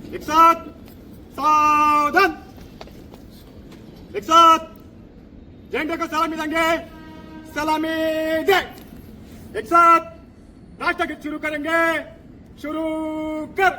एक साथ सावधान, एक साथ झंडे को सलामी देंगे, सलामी दे। एक साथ राष्ट्रगीत शुरू करेंगे, शुरू कर।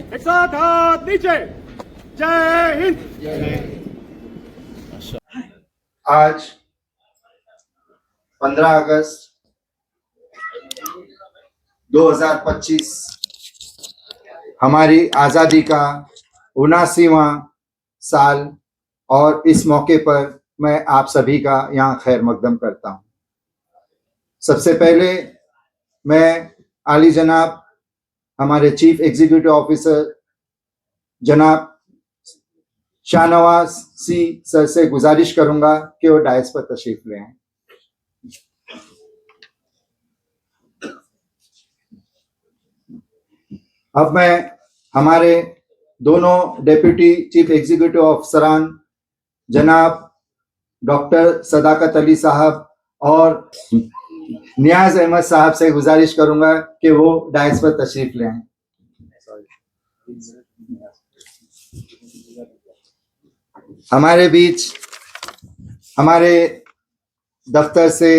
एक साथ हाथ नीचे, जय हिंद। आज 15 अगस्त 2025 हमारी आज़ादी का 79वां साल और इस मौके पर मैं आप सभी का यहाँ खैर मकदम करता हूँ। सबसे पहले मैं आली जनाब हमारे चीफ एग्जीक्यूटिव ऑफिसर जनाब शाहनवाज सी सर से गुजारिश करूंगा कि वो डायस पर तशरीफ ले आएं। अब मैं हमारे दोनों डेप्यूटी चीफ एग्जीक्यूटिव ऑफिसरान जनाब डॉक्टर सदाकत अली साहब और नियाज अहमद साहब से गुजारिश करूंगा कि वो डायस पर तशरीफ ले आएं। हमारे बीच हमारे दफ्तर से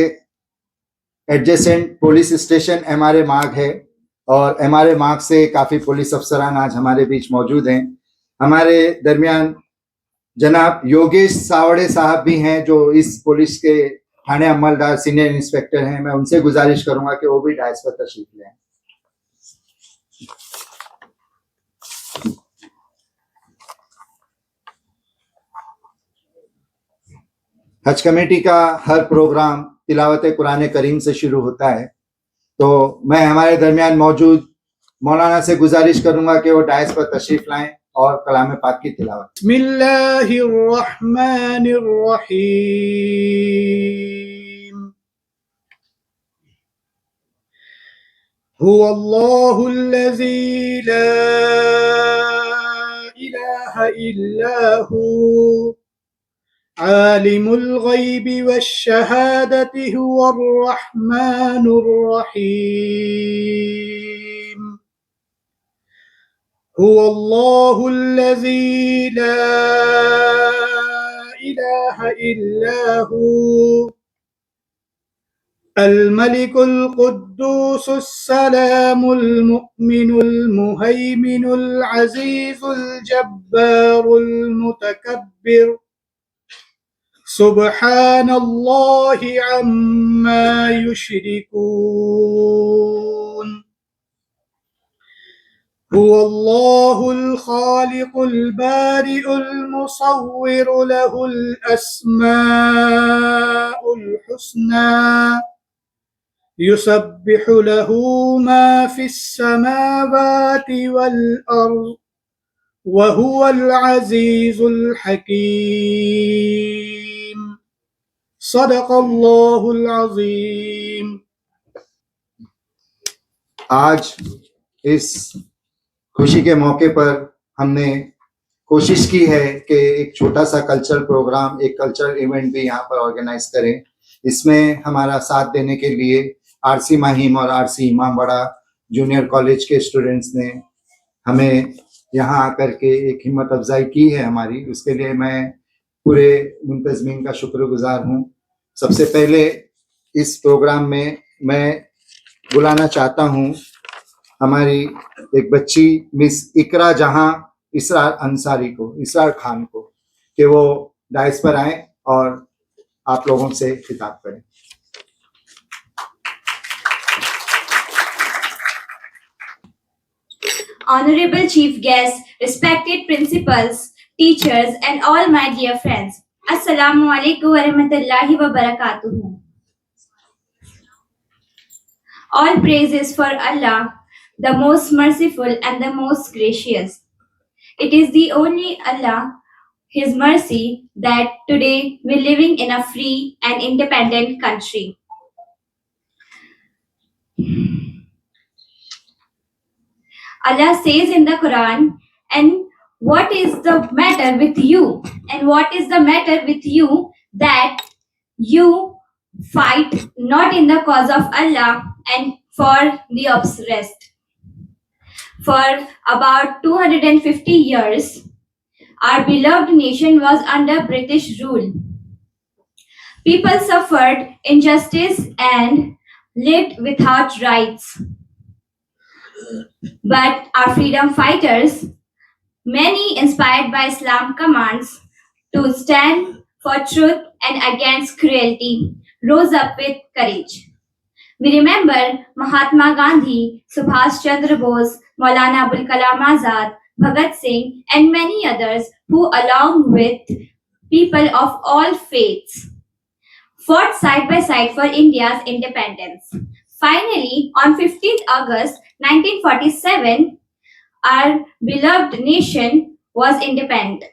एडजेसेंट पुलिस स्टेशन एमआरए मार्ग है और एमआरए मार्ग से काफ़ी पुलिस अफसरान आज हमारे बीच मौजूद हैं। हमारे दरमियान जनाब योगेश सावड़े साहब भी हैं जो इस पुलिस के थाने अमलदार सीनियर इंस्पेक्टर हैं। मैं उनसे गुजारिश करूंगा कि वो भी डायस पर तशरीफ लें। हज कमेटी का हर प्रोग्राम तिलावत कुरान करीम से शुरू होता है, तो मैं हमारे दरमियान मौजूद मौलाना से गुजारिश करूंगा कि वो डायस पर तशरीफ लाएं और कलाम पाक की तिलावत। बिस्मिल्लाहिर्रहमानिर्रहीम। हुवल्लाहुल्लज़ी ला इलाहा इल्ला हु आलिमुल गैबि वश्शहादति हुवर्रहमानुर्रहीम। हुवल्लाहुल्लज़ी ला इलाहा इल्ला हु अल-मलिकुल कुद्दूसुस सलामुल मुअमिनुल मुहैमिनुल अज़ीज़ुल जब्बारुल मुतकब्बिर सुब्हानल्लाहि अम्मा युश्रिकून। हुवल्लाहुल खालिकुल बारिउल मुसव्विरु लहुल अस्माउल हुस्ना युसब्बिहु लहू मा फिस समावाति वल अर्ज़ व हुवल अज़ीज़ुल हकीम। सदक़ल्लाहुल अज़ीम। आज इस खुशी के मौके पर हमने कोशिश की है कि एक छोटा सा कल्चरल प्रोग्राम, एक कल्चरल इवेंट भी यहाँ पर ऑर्गेनाइज करें। इसमें हमारा साथ देने के लिए आरसी माहिम और आरसी इमामबाड़ा जूनियर कॉलेज के स्टूडेंट्स ने हमें यहाँ आकर के एक हिम्मत अफजाई की है हमारी, उसके लिए मैं पूरे मुंतज़मीन का शुक्रगुजार हूँ। सबसे पहले इस प्रोग्राम में मैं बुलाना चाहता हूँ हमारी एक बच्ची मिस इकरा जहां इसरार अंसारी को, इसरार खान को, कि वो डाइस पर आए और आप लोगों से खिताब करें। honorable chief guests, respected principals, teachers, and all my dear friends. Assalamu alaikum wa rahmatullahi wa barakatuhu. All praises for Allah, the most merciful and the most gracious. It is the only Allah, His mercy, that today we're living in a free and independent country. Allah says in the Quran, and what is the matter with you? And what is the matter with you that you fight not in the cause of Allah and for the rest? For about 250 years, our beloved nation was under British rule. People suffered injustice and lived without rights. But our freedom fighters, many inspired by Islam commands to stand for truth and against cruelty, rose up with courage. We remember Mahatma Gandhi, Subhash Chandra Bose, Maulana Abul Kalam Azad, Bhagat Singh, and many others who, along with people of all faiths, fought side by side for India's independence. Finally, on 15th August 1947, our beloved nation was independent.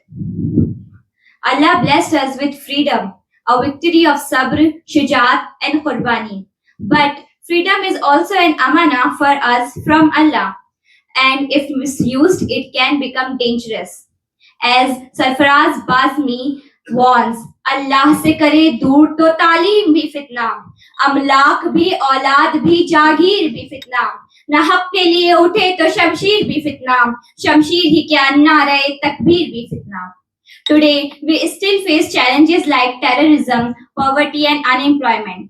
Allah blessed us with freedom, a victory of sabr, shujaat, and qurbani. But freedom is also an amana for us from Allah, and if misused, it can become dangerous. As Sarfaraz Bazmi warns, Allah se kare dur to talim bhi fitna, amlak bhi, aulad bhi, jagir bhi fitna. ना हक के लिए उठे तो शमशीर भी फितना, शमशीर ही क्या नारे तकबीर भी फितना. Today, we still face challenges like terrorism, poverty, and unemployment.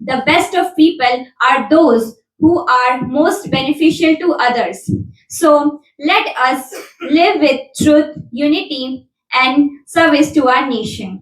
"The best of people are those who are most beneficial to others." So, let us live with truth, unity, and service to our nation.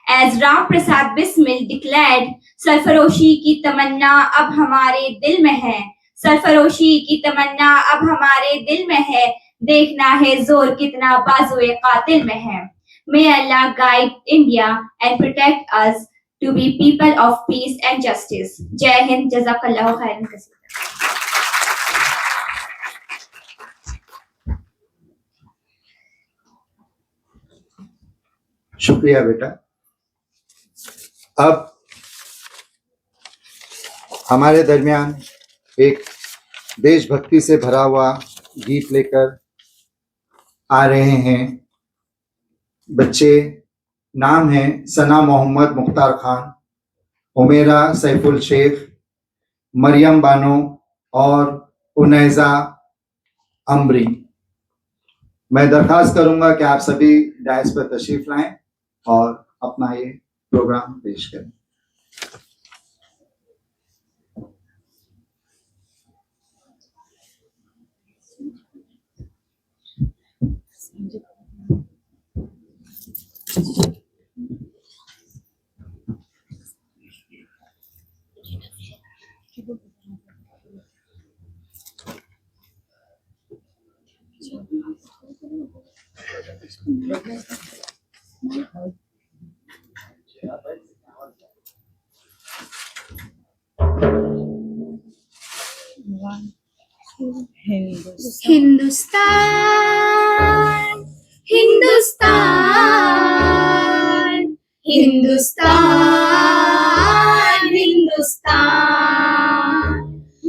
As Ram Prasad Bismil declared, सरफरोशी की तमन्ना अब हमारे दिल में है, सरफरोशी की तमन्ना अब हमारे दिल में है, देखना है जोर कितना बाजुए कातिल में है. May Allah guide India and protect us to be people of peace and justice. Jai Hind, Jazakallahu khairan kaseeran. शुक्रिया बेटा. अब हमारे दरमियान एक देशभक्ति से भरा हुआ गीत लेकर आ रहे हैं बच्चे. नाम है सना मोहम्मद मुख्तार खान, उमेरा सैफुल शेख, मरियम बानो और उनैजा अमरी. मैं दरखास्त करूंगा कि आप सभी डायस पर तशरीफ लाएं और अपना ये प्रोग्राम पेश करें. हिंदुस्तान हिंदुस्तान हिंदुस्तान हिंदुस्तान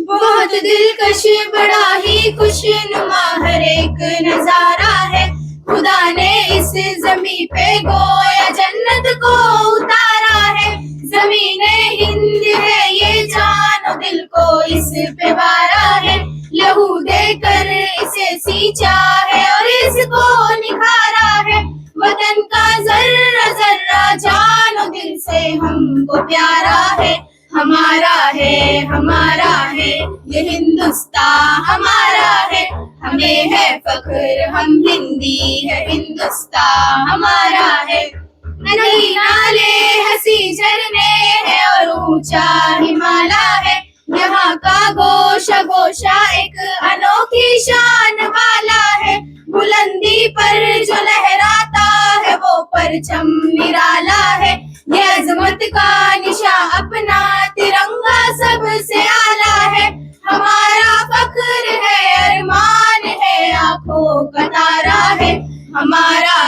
बहुत दिलकश बड़ा ही खुशनुमा हर एक नजारा है. खुदा ने इस जमी पे गोया जन्नत को उतारा है. जमीने हिंद है ये जानो दिल को इस पे वारा है. लहू देकर इसे सींचा है और इसको निखारा है. वतन का जर्रा जर्रा जानो दिल से हमको प्यारा है. हमारा है ये हिंदुस्तान हमारा है. हमें है फख्र हम हिंदी है. हिंदुस्तान हमारा है. नदी नाले हंसी झरने हैं और ऊंचा हिमालय है. यहाँ का गोशा एक अनोखी शान वाला है। बुलंदी पर जो लहराता है वो परचम निराला है। ये अजमत का निशा अपना तिरंगा सबसे आला है। हमारा फख्र है, अरमान है, आंखों का तारा है। हमारा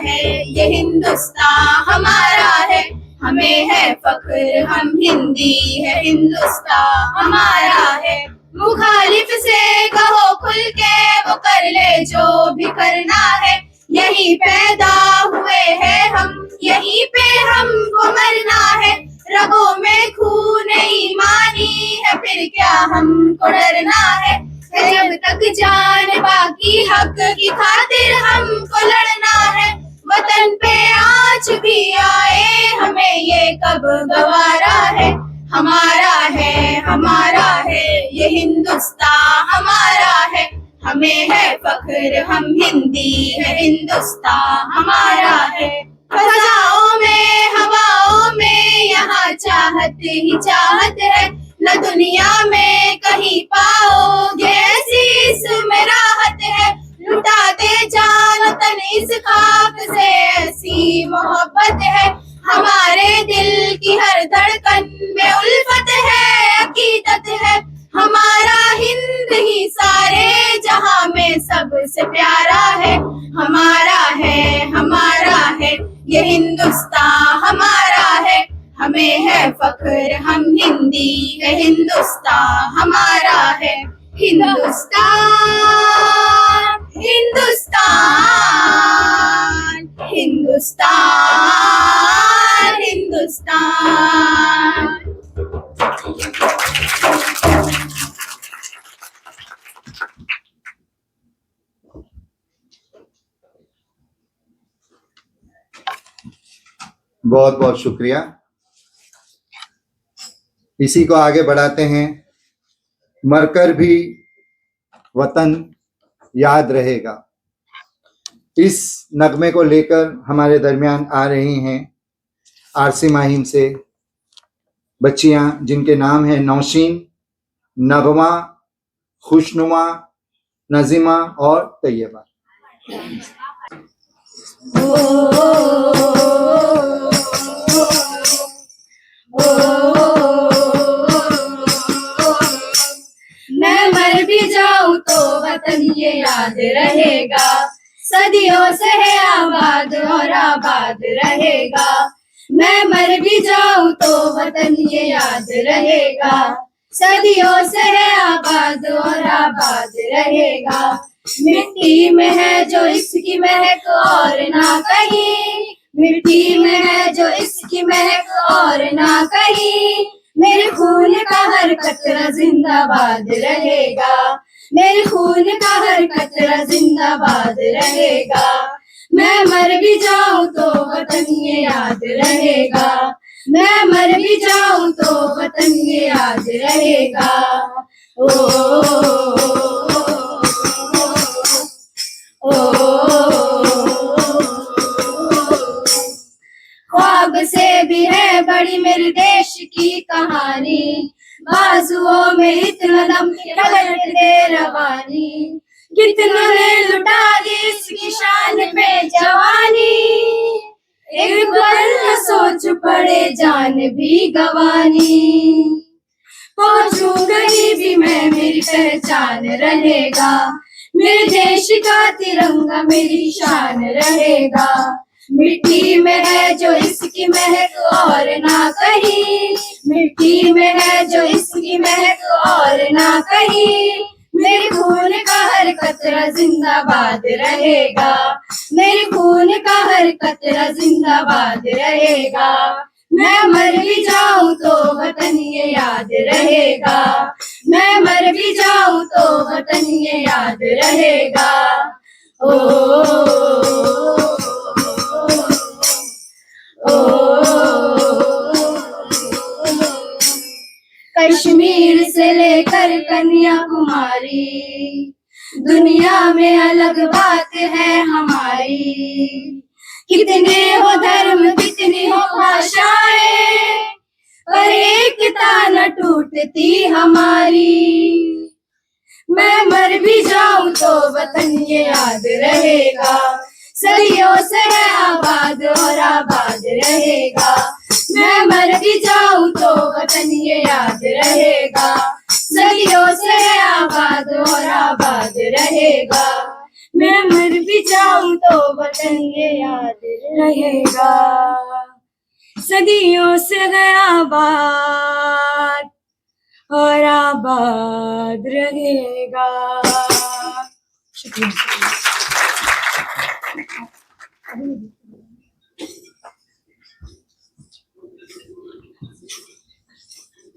है ये हिंदुस्तान हमारा है। हमें है फख्र, हम हिंदी है, हिंदुस्तान हमारा है। मुखालिफ से कहो खुल के वो कर ले जो भी करना है। यहीं पैदा हुए हैं हम, यहीं पे हमको मरना है। रगों में खून ईमानी है, फिर क्या हमको डरना है। जब तक जान बाकी हक की खातिर हमको लड़ना है। वतन पे आँच भी आए हमें ये कब गवारा है। हमारा है ये हिंदुस्तान हमारा है। हमें है फख्र, हम हिंदी है, हिंदुस्तान हमारा है। फजाओं में हवाओं में यहाँ चाहत ही चाहत है। न दुनिया में कहीं पाओगे ऐसी इसमें राहत है। लुटा दे जान तन इस खाक से ऐसी मोहब्बत है। हमारे दिल की हर धड़कन में उल्फत है, अकीदत है। हमारा हिंद ही सारे जहां में सबसे प्यारा है। हमारा है ये हिंदुस्तान हमारा है। हमें है फख्र, हम हिंदी है, हिंदुस्तान हमारा है। हिंदुस्तान हिंदुस्तान हिंदुस्तान हिंदुस्तान। बहुत बहुत शुक्रिया। इसी को आगे बढ़ाते हैं। मरकर भी वतन याद रहेगा। इस नगमे को लेकर हमारे दरमियान आ रही हैं आरसी माहिम से बच्चियां, जिनके नाम हैं नौशीन, नगमा, खुशनुमा, नजीमा और तैयबा। मैं मर भी जाऊं तो वतन ये याद रहेगा। सदियों से है आबाद और आबाद रहेगा। मैं मर भी जाऊं तो वतन ये याद रहेगा। सदियों से है आबाद और आबाद रहेगा। मिट्टी में है जो इसकी महक और ना कहीं। मिट्टी में है जो इसकी महक और ना कहीं। मेरे खून का हर कतरा जिंदाबाद रहेगा। मेरे खून का हर कतरा जिंदाबाद रहेगा। मैं मर भी जाऊं तो वतन ये याद रहेगा। मैं मर भी जाऊं तो वतन ये याद रहेगा। ओ, ख्वाब से भी है बड़ी मेरे देश की कहानी। बाजुओं में इतना दम पलट दे रवानी। कितना ने लुटा दी इसकी शान पे जवानी। एक बार न सोच पड़े जान भी गवानी। पहुंचू गरीबी में मेरी पहचान रहेगा। मेरे देश का तिरंगा मेरी शान रहेगा। मिट्टी में है जो इसकी महक और ना कहीं। मिट्टी में है जो इसकी महक और ना कहीं। मेरे खून का हर कतरा जिंदाबाद रहेगा। मेरे खून का हर कतरा जिंदाबाद रहेगा। मैं मर भी जाऊं तो वतन ये याद रहेगा। मैं मर भी जाऊं तो वतन ये याद रहेगा। कश्मीर से लेकर कन्याकुमारी दुनिया में अलग बात है हमारी। कितने हो धर्म कितनी हो भाषाएं, पर एकता न टूटती हमारी। मैं मर भी जाऊं तो वतन ये याद रहेगा, सदियों से है आबाद और आबाद रहेगा। मैं मर भी जाऊं तो वतन ये याद रहेगा, सदियों से है आबाद और आबाद रहेगा। मैं मर भी जाऊं तो वतन ये याद रहेगा, सदियों से गया आबाद और आबाद रहेगा। शुक्रिया।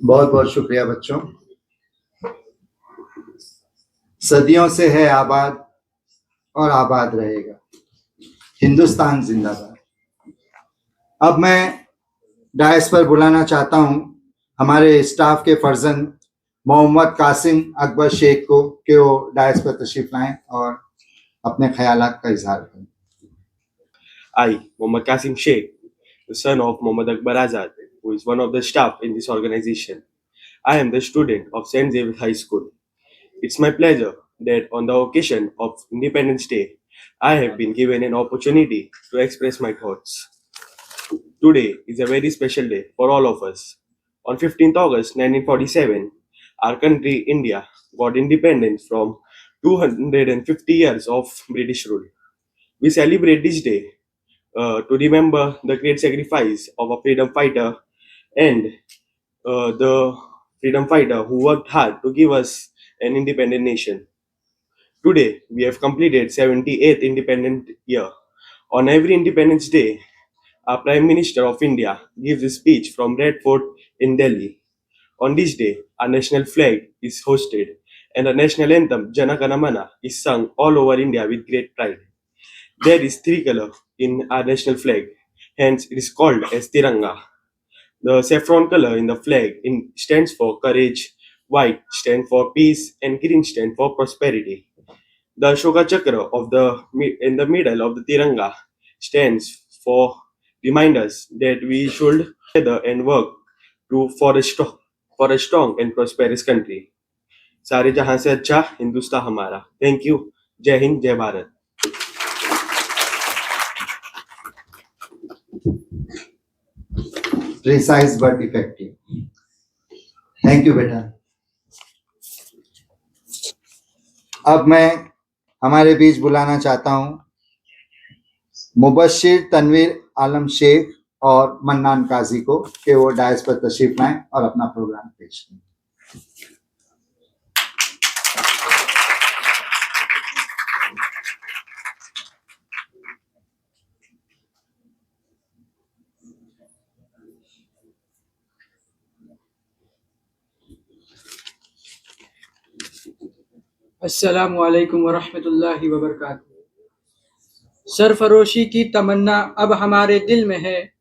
बहुत बहुत शुक्रिया बच्चों। सदियों से है आबाद और आबाद रहेगा, हिंदुस्तान जिंदाबाद। अब मैं डायस पर बुलाना चाहता हूं हमारे स्टाफ के फर्जंद मोहम्मद कासिम अकबर शेख को कि वो डायस पर तशरीफ लाएं और अपने ख्यालात का इजहार करें। I, Mohammad Qasim Sheikh, the son of Mohammad Akbar Azad, who is one of the staff in this organization. I am the student of St. Xavier High School. It's my pleasure that on the occasion of Independence Day, I have been given an opportunity to express my thoughts. Today is a very special day for all of us. On 15th August 1947, our country, India, got independence from 250 years of British rule. We celebrate this day to remember the great sacrifice of a freedom fighter and the freedom fighter who worked hard to give us an independent nation. Today, we have completed 78th independent year. On every Independence Day, our Prime Minister of India gives a speech from Red Fort in Delhi. On this day, our national flag is hosted and the national anthem Jana Gana Mana is sung all over India with great pride. There is three color in our national flag, hence it is called as Tiranga. The saffron color in the flag stands for courage, white stands for peace, and green stands for prosperity. The Ashoka Chakra in the middle of the Tiranga stands for remind us that we should together and work for a strong and prosperous country. सारे जहां से अच्छा हिंदुस्तान हमारा। Thank you. जय हिंद, जय Bharat. Precise but effective. Thank you बेटा। अब मैं हमारे बीच बुलाना चाहता हूं मुबश्शिर तनवीर आलम शेख और मन्नान काजी को कि वो डायस पर तशरीफ लाएं और अपना प्रोग्राम पेश करें। अस्सलामु अलैकुम वरहमतुल्लाहि वबरकातुहू। सरफरोशी की तमन्ना अब हमारे दिल में है,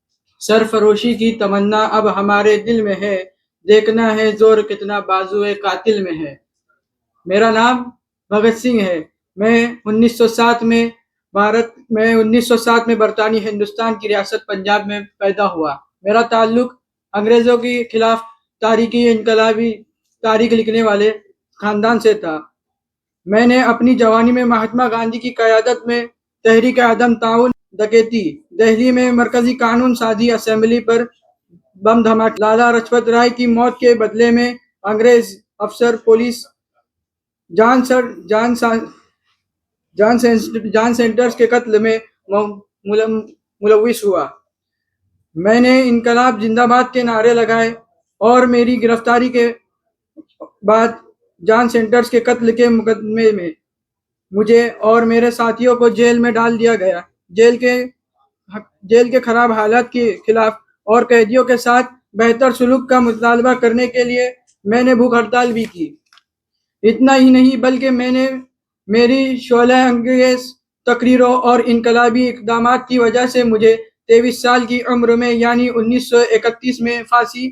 सरफरोशी की तमन्ना अब हमारे दिल में है, देखना है जोर कितना बाजुए कातिल में है। मेरा नाम भगत सिंह है। मैं 1907 में बरतानी हिंदुस्तान की रियासत पंजाब में पैदा हुआ। मेरा ताल्लुक अंग्रेज़ों के खिलाफ इनकलाबी तारीख लिखने वाले खानदान से था। मैंने अपनी जवानी में महात्मा गांधी की क़यादत में तहरीक आदम ताउन डकैती, दिल्ली में मरकजी कानून साजी असेंबली पर बम धमाके, लाला लाजपत राय की मौत के बदले में अंग्रेज अफसर पुलिस जॉन सेंटर्स के कत्ल में मुलविस हुआ। मैंने इनकलाब जिंदाबाद के नारे लगाए और मेरी गिरफ्तारी के बाद जॉन सेंटर्स के कत्ल के मुकदमे में मुझे और मेरे साथियों को जेल में डाल दिया गया। जेल के खराब हालात के खिलाफ और कैदियों के साथ बेहतर सुलूक का मुतालबा करने के लिए मैंने भूख हड़ताल भी की। इतना ही नहीं बल्कि मैंने मेरी शोला अंगेज तकरीरों और इनकलाबी इकदामात की वजह से मुझे 23 साल की उम्र में यानी 1931 में फांसी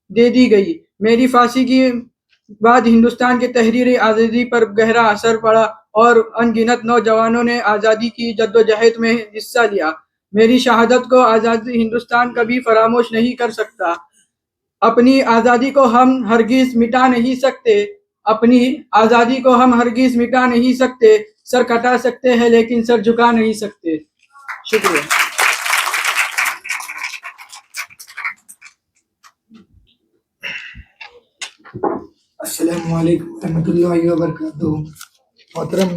दे दी गई। मेरी फांसी की बाद हिंदुस्तान के तहरीरी आज़ादी पर गहरा असर पड़ा और अनगिनत नौजवानों ने आज़ादी की जद्दोजहद में हिस्सा लिया। मेरी शहादत को आज़ादी हिंदुस्तान कभी फरामोश नहीं कर सकता। अपनी आज़ादी को हम हरगिज मिटा नहीं सकते। अपनी आज़ादी को हम हरगिज मिटा नहीं सकते। सर कटा सकते हैं लेकिन सर झुका नहीं सकते। शुक्रिया। अस्सलामु अलैकुम रहमतुल्लाहि व बरकातुहू। मोहतरम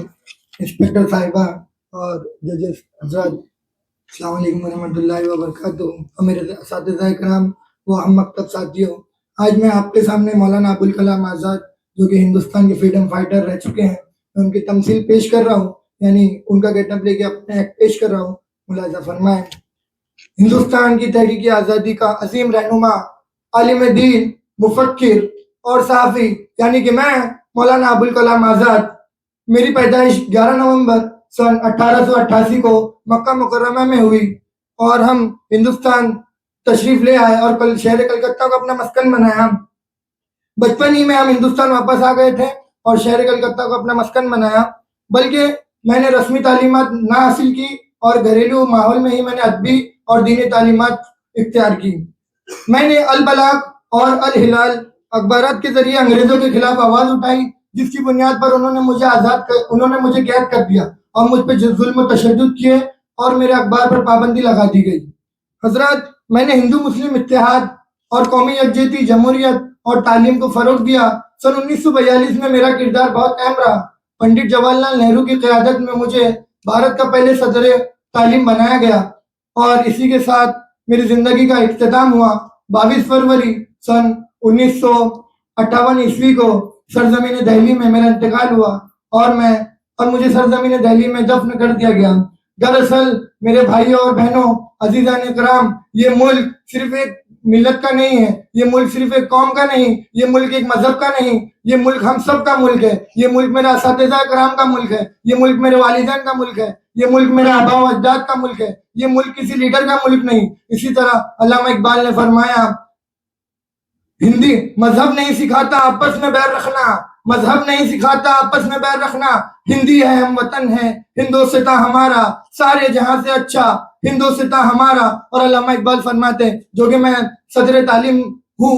इंस्पेक्टर साहिबा और जजेस हजरात, अस्सलामु अलैकुम रहमतुल्लाहि व बरकातुहू। और मेरे असातिज़ा इकराम व हम मकतब साथियों, आज मैं आपके सामने मौलाना अबुल कलाम आज़ाद, जो कि हिंदुस्तान के फ्रीडम फाइटर रह चुके हैं, मैं उनकी तमसील पेश कर रहा हूँ, यानी उनका गेटअप लेके अपने एक्ट पेश कर रहा हूँ। मुलाज़ा फरमाएं। हिंदुस्तान की तहरीक आज़ादी का अजीम रहनुमा, आलिम दीन, मुफक्किर और सहाफ़ी, यानी कि मैं मौलाना अबुल कलाम आज़ाद। मेरी पैदाइश 11 नवंबर सन 1888 को मक्का मुकर्रमा में हुई और हम हिंदुस्तान तशरीफ ले आए और कल शहर कलकत्ता को अपना मस्कन बनाया। बचपन ही में हम हिंदुस्तान वापस आ गए थे और शहर कलकत्ता को अपना मस्कन बनाया, बल्कि मैंने रस्मी तालीमात ना हासिल की और घरेलू माहौल में ही मैंने अदबी और दीनी तालीमात इख्तियार की। मैंने अल बलाग और अल हिलाल अखबारात के जरिए अंग्रेजों के खिलाफ आवाज उठाई, जिसकी बुनियाद पर उन्होंने मुझे कैद कर दिया और मुझ पर जुल्म तशद्दुद किए और मेरे अखबार पर पाबंदी लगा दी गई। हजरत, मैंने हिंदू मुस्लिम इत्तेहाद और कौमी यकजहती, जमहूरियत और तालीम को फरोग दिया। सन 1942 में मेरा किरदार बहुत अहम रहा। पंडित जवाहरलाल नेहरू की क़यादत में मुझे भारत का पहले सदर तालीम बनाया गया और इसी के साथ मेरी जिंदगी का इख्तिताम हुआ। 22 फरवरी सन 1958 ईस्वी को सरजमीन दिल्ली में मेरा इंतकाल हुआ और मुझे सरजमीन दिल्ली में दफन कर दिया गया। दरअसल मेरे भाइयों और बहनों, अजीज़ान इकराम, ये मुल्क सिर्फ एक मिल्लत का नहीं है, ये मुल्क सिर्फ एक कौम का नहीं, ये मुल्क एक मजहब का नहीं, ये मुल्क हम सब का मुल्क है। ये मुल्क मेरा असातिज़ा इकराम का मुल्क है, ये मुल्क मेरे वालिदैन का मुल्क है, ये मुल्क मेरे आबा व अजदाद का मुल्क है, ये मुल्क किसी लीडर का मुल्क नहीं। इसी तरह अल्लामा इकबाल ने फरमाया, हिंदी मजहब नहीं सिखाता आपस में बैर रखना, मजहब नहीं सिखाता आपस में बैर रखना, हिंदी है हम वतन है, हिंदोस्तां हमारा, सारे जहां से अच्छा हिंदोस्तां हमारा। और अल्लामा इकबाल फरमाते हैं, जो कि मैं सदर तालीम हूँ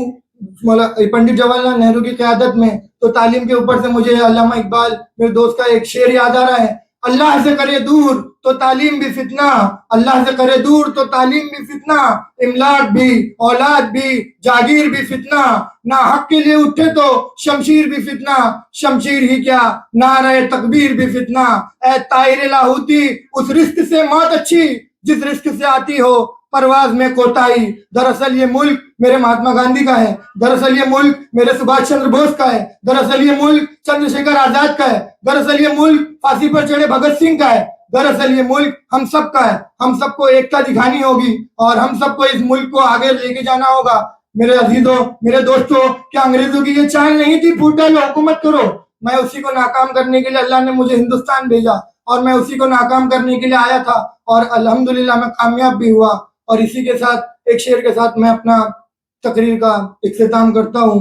पंडित जवाहरलाल नेहरू की क़यादत में, तो तालीम के ऊपर से मुझे अल्लामा इकबाल मेरे दोस्त का एक शेर याद आ रहा है, अल्लाह से करे दूर तो तालीम भी फितना, अल्लाह से करे दूर तो तालीम भी फितना, इमलाक भी, औलाद भी, जागीर भी फितना, ना हक के लिए उठे तो शमशीर भी फितना, शमशीर ही क्या नारे तकबीर भी फितना। ए ताहिर लाहौती, उस रिस्क से मौत अच्छी जिस रिस्क से आती हो परवाज में कोताही। दरअसल ये मुल्क मेरे महात्मा गांधी का है, दरअसल ये मुल्क मेरे सुभाष चंद्र बोस का है, दरअसल ये मुल्क चंद्रशेखर आजाद का है, दरअसल ये मुल्क फांसी पर चढ़े भगत सिंह का है, दरअसल ये मुल्क हम सब का है। हम सबको एकता दिखानी होगी और हम सबको इस मुल्क को आगे लेके जाना होगा। मेरे अजीजों, मेरे दोस्तों, क्या अंग्रेजों की ये चाल नहीं थी फूटा लो हुकूमत करो? मैं उसी को नाकाम करने के लिए अल्लाह ने मुझे हिंदुस्तान भेजा और मैं उसी को नाकाम करने के लिए आया था और अल्हम्दुलिल्लाह मैं कामयाब भी हुआ। और इसी के साथ एक शेर के साथ मैं अपना तकरीर का इख्तिताम करता हूँ।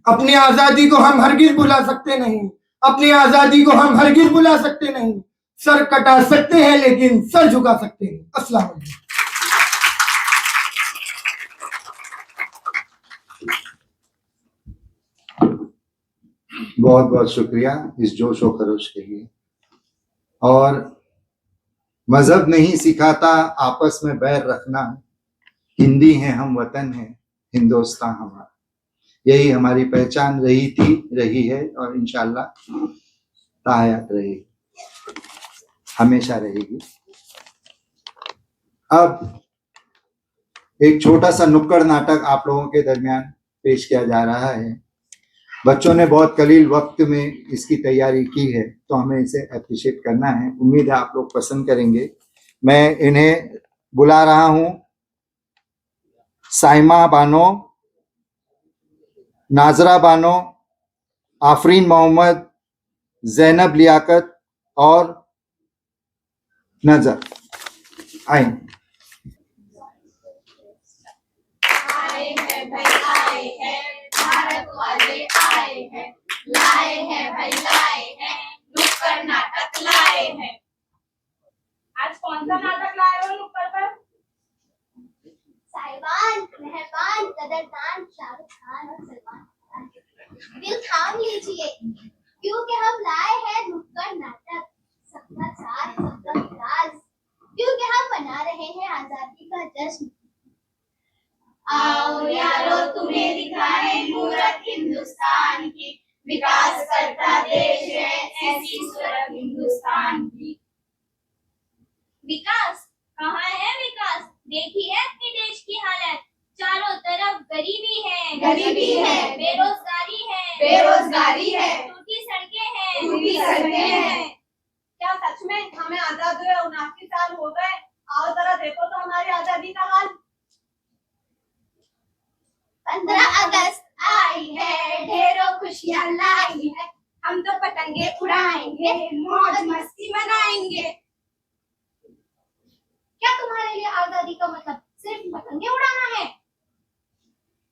अपनी आजादी को हम हरगिज भुला सकते नहीं, अपनी आजादी को हम हरगिज भुला सकते नहीं, सर कटा सकते हैं लेकिन सर झुका सकते हैं। अस्सलाम वालेकुम। बहुत बहुत शुक्रिया इस जोश और खरोश के लिए। और मजहब नहीं सिखाता आपस में बैर रखना, हिंदी है हम वतन है हिंदुस्तान हमारा, यही हमारी पहचान रही थी, रही है और इंशाअल्लाह ताहयात रहेगी, हमेशा रहेगी। अब एक छोटा सा नुक्कड़ नाटक आप लोगों के दरमियान पेश किया जा रहा है। बच्चों ने बहुत कलील वक्त में इसकी तैयारी की है, तो हमें इसे अप्रिशिएट करना है। उम्मीद है आप लोग पसंद करेंगे। मैं इन्हें बुला रहा हूं, साइमा बानो, नाजरा बानो, आफरीन मोहम्मद, जैनब लियाकत और नजर। आए हैं भाई आए हैं, भारत वाले आए हैं, लाए हैं भाई लाए हैं, नुक्कड़ नाटक लाए हैं। आज कौन सा नाटक लाए हो नुक्कड़ पर? साहिबान, मेहरबान, कदरदान, खान, शाहरुख खान और सलमान खान। दिल थाम लीजिए, क्योंकि हम लाए हैं नुक्कड़ नाटक, सबका साथ सबका विकास, क्योंकि हम मना रहे हैं आजादी का जश्न। आओ यारो तुम्हें दिखाएं मूरत हिंदुस्तान की, विकास करता देश है ऐसी सूरत हिंदुस्तान की। विकास कहाँ है विकास? देखिए अपने देश की हालत, चारों तरफ गरीबी है, बेरोजगारी है, टूटी सड़कें हैं। क्या सच में हमें आजाद हुए 79 साल हो गए? आओ जरा देखो तो हमारी आजादी का हाल। 15 अगस्त आई है, ढेरों खुशियां लाई है, हम तो पतंगे उड़ाएंगे, मौज मस्ती मनाएंगे। क्या तुम्हारे लिए आजादी का मतलब सिर्फ पतंगे उड़ाना है?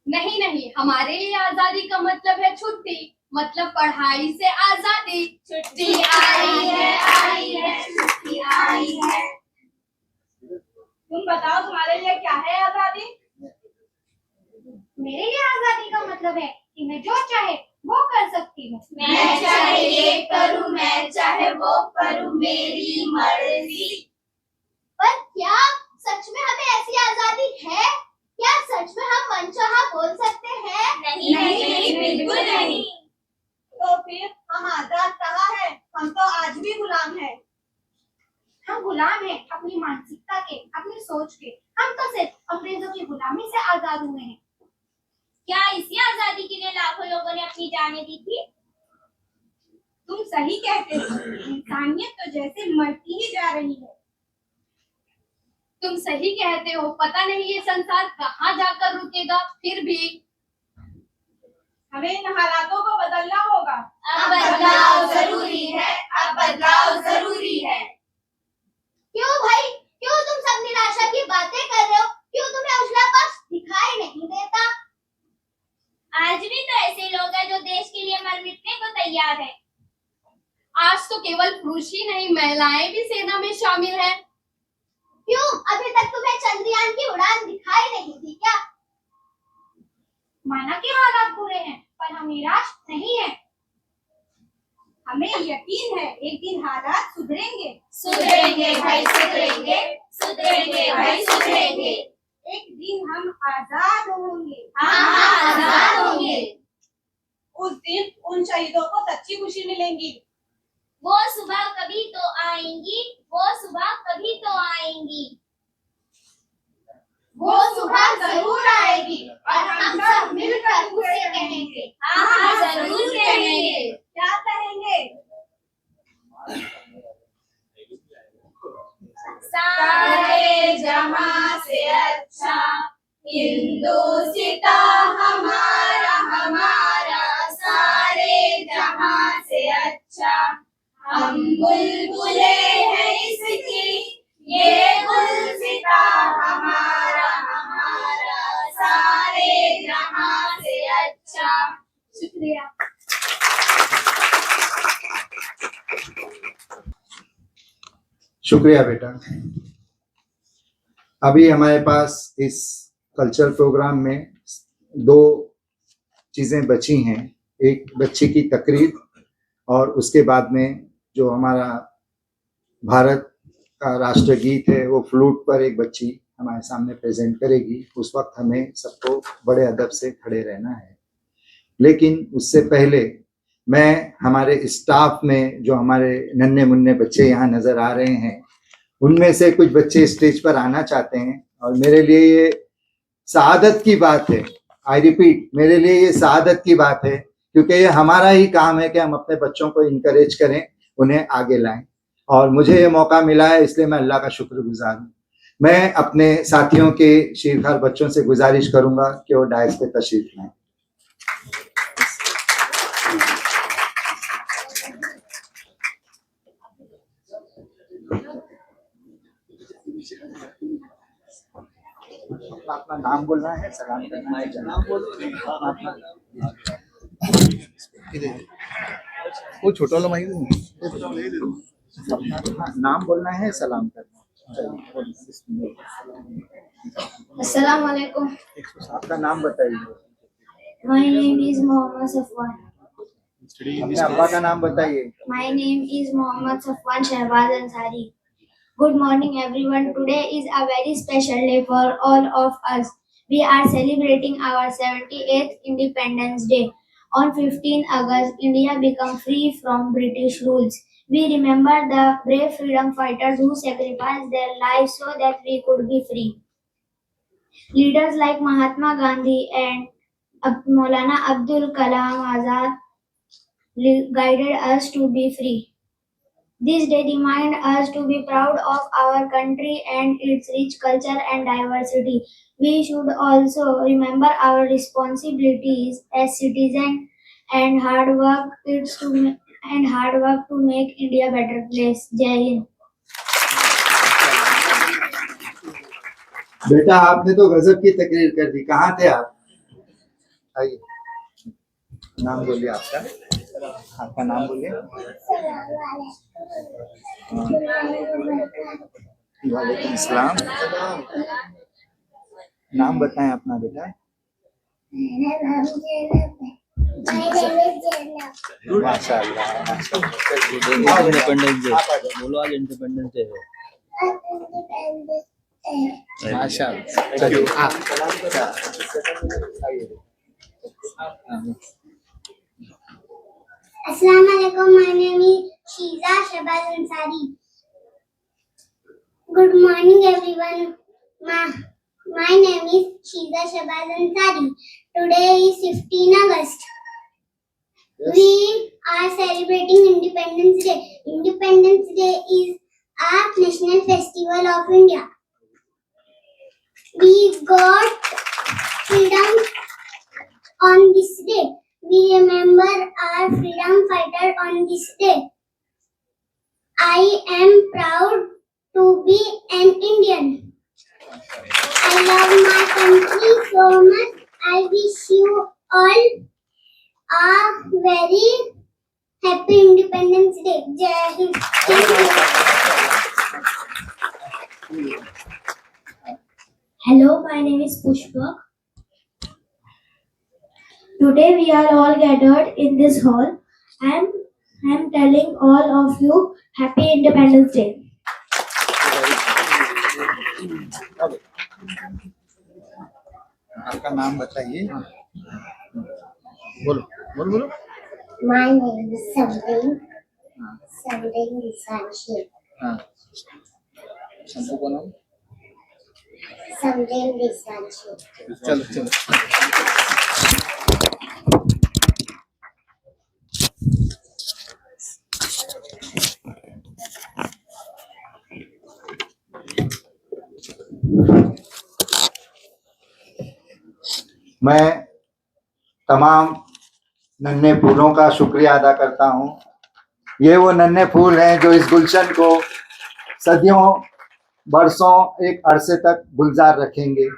नहीं, हमारे लिए आजादी का मतलब है छुट्टी, मतलब पढ़ाई से आजादी। छुट्टी आई है, छुट्टी आई है। तुम बताओ तुम्हारे लिए क्या है आजादी? मेरे लिए आजादी का मतलब है कि मैं जो चाहे वो कर सकती हूँ। मैं चाहे ये करूँ, मैं चाहे वो करूँ, मेरी मर्जी। पर क्या सच में हमें ऐसी आजादी है? क्या सच में हम मनचाहा बोल सकते हैं? नहीं, बिल्कुल नहीं। तो फिर हम आजाद कहाँ है? हम तो आज भी गुलाम हैं। हम गुलाम हैं अपनी मानसिकता के, अपनी सोच के। हम तो सिर्फ अंग्रेजों की गुलामी से आजाद हुए हैं। क्या इसी आजादी के लिए लाखों लोगों ने अपनी जानें दी थी? तुम सही कहते हो, इंसानियत तो जैसे मरती ही जा रही है। तुम सही कहते हो, पता नहीं ये संसार कहाँ जाकर रुकेगा। फिर भी हमें इन हालातों को बदलना होगा। अब बदलाव जरूरी है, अब बदलाव जरूरी है। क्यों भाई, क्यों तुम सब निराशा की बातें कर रहे हो? क्यों तुम्हें उजला पक्ष दिखाई नहीं देता? आज भी तो ऐसे लोग हैं जो देश के लिए मर मिटने को तैयार है। आज तो केवल पुरुष ही नहीं, महिलाएं भी सेना में शामिल हैं। क्यों अभी तक तुम्हें चंद्रयान की उड़ान दिखाई नहीं दी क्या? माना कि हालात बुरे हैं, पर हम निराश नहीं हैं। हमें यकीन है एक दिन हालात सुधरेंगे। सुधरेंगे भाई, सुधरेंगे भाई, सुधरेंगे। एक दिन हम आजाद होंगे। हाँ, आजाद होंगे। उस दिन उन शहीदों को सच्ची खुशी मिलेगी। वो सुबह कभी तो आएंगी, वो सुबह कभी तो आएंगी। वो सुबह जरूर आएगी और हम सब मिलकर उसे कहेंगे। हाँ, जरूर कहेंगे। क्या कहेंगे? सारे जहां से अच्छा हिंदुस्ता हमारा, सारे जहां से अच्छा। हम बुलबुले हैं इसकी, ये गुलसिता हमारा, सारे जहां से अच्छा। शुक्रिया। शुक्रिया बेटा। अभी हमारे पास इस कल्चरल प्रोग्राम में 2 चीज़ें बची हैं, एक बच्ची की तकरीर और उसके बाद में जो हमारा भारत का राष्ट्रगीत है वो फ्लूट पर एक बच्ची हमारे सामने प्रेजेंट करेगी। उस वक्त हमें सबको बड़े अदब से खड़े रहना है। लेकिन उससे पहले मैं हमारे स्टाफ में जो हमारे नन्हे मुन्ने बच्चे यहाँ नज़र आ रहे हैं, उनमें से कुछ बच्चे स्टेज पर आना चाहते हैं और मेरे लिए ये सआदत की बात है। आई रिपीट, मेरे लिए ये सआदत की बात है, क्योंकि ये हमारा ही काम है कि हम अपने बच्चों को इनकरेज करें, उन्हें आगे लाएं। और मुझे ये मौका मिला है, इसलिए मैं अल्लाह का शुक्रगुजार हूँ। मैं अपने साथियों के शीरखार बच्चों से गुजारिश करूंगा कि वो डायस पे तशरीफ लाएं। अपना नाम बोलना है, सलाम करना है, जनाब वो छोटा वाला माइक नाम बोलना है, सलाम करना है। अस्सलाम वालेकुम। आपका नाम बताइए। My name is Mohammad Safwan. अपने अब्बा का नाम बताइए. My name is Mohammad Safwan Shahbaz Ansari. Good morning, everyone. Today is a very special day for all of us. We are celebrating our 78th Independence Day. On 15 August, India became free from British rules. We remember the brave freedom fighters who sacrificed their lives so that we could be free. Leaders like Mahatma Gandhi and Maulana Abdul Kalam Azad guided us to be free. This day reminds us to be proud of our country and its rich culture and diversity. We should also remember our responsibilities as citizens and hard work to make India a better place. Jai Hind. बेटा आपने तो गजब की तकरीर कर दी. कहाँ थे आप? आइए. नाम बोलिए आपका. आपका नाम बोलिए. वालेकुम सलाम. नाम बताएं अपना बेटा. माशाअल्लाह माशाअल्लाह. इंडिपेंडेंस डे बोलो, आज इंडिपेंडेंस डे है. माशाअल्लाह. चलिए आप. Assalamu alaikum. My name is Shiza Shahbaz Ansari. Good morning, everyone. My name is Shiza Shahbaz Ansari. Today is 15 August. We are celebrating Independence Day. Independence Day is a national festival of India. We got freedom on this day. We remember our freedom fighter on this day. I am proud to be an Indian. I love my country so much. I wish you all a very happy Independence Day. Jai Hind. Hello, my name is Pushpa. Today we are all gathered in this hall. I am telling all of you Happy Independence Day. आपका नाम बताइए. बोलो बोलो बोलो. My name is Samdin Disanshi. हाँ. शंभू को नाम. Samdin Disanshi. चलो चलो. मैं तमाम नन्हे फूलों का शुक्रिया अदा करता हूँ. ये वो नन्हे फूल हैं जो इस गुलशन को सदियों बरसों एक अरसे तक गुलजार रखेंगे.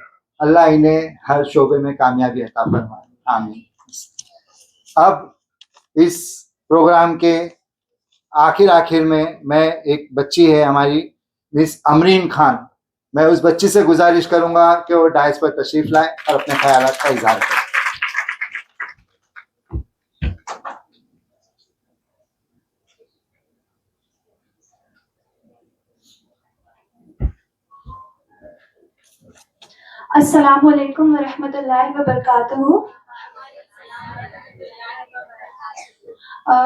अल्लाह इन्हें हर शोबे में कामयाबी अता फरमाए. आमीन. अब इस प्रोग्राम के आखिर में मैं एक बच्ची है हमारी मिस अमरीन खान. मैं उस बच्ची से गुजारिश करूंगा कि वो डायस पर तशरीफ लाए और अपने ख्यालात का इजहार करें. Assalamu alaikum wa rahmatullahi wa barakatuhu.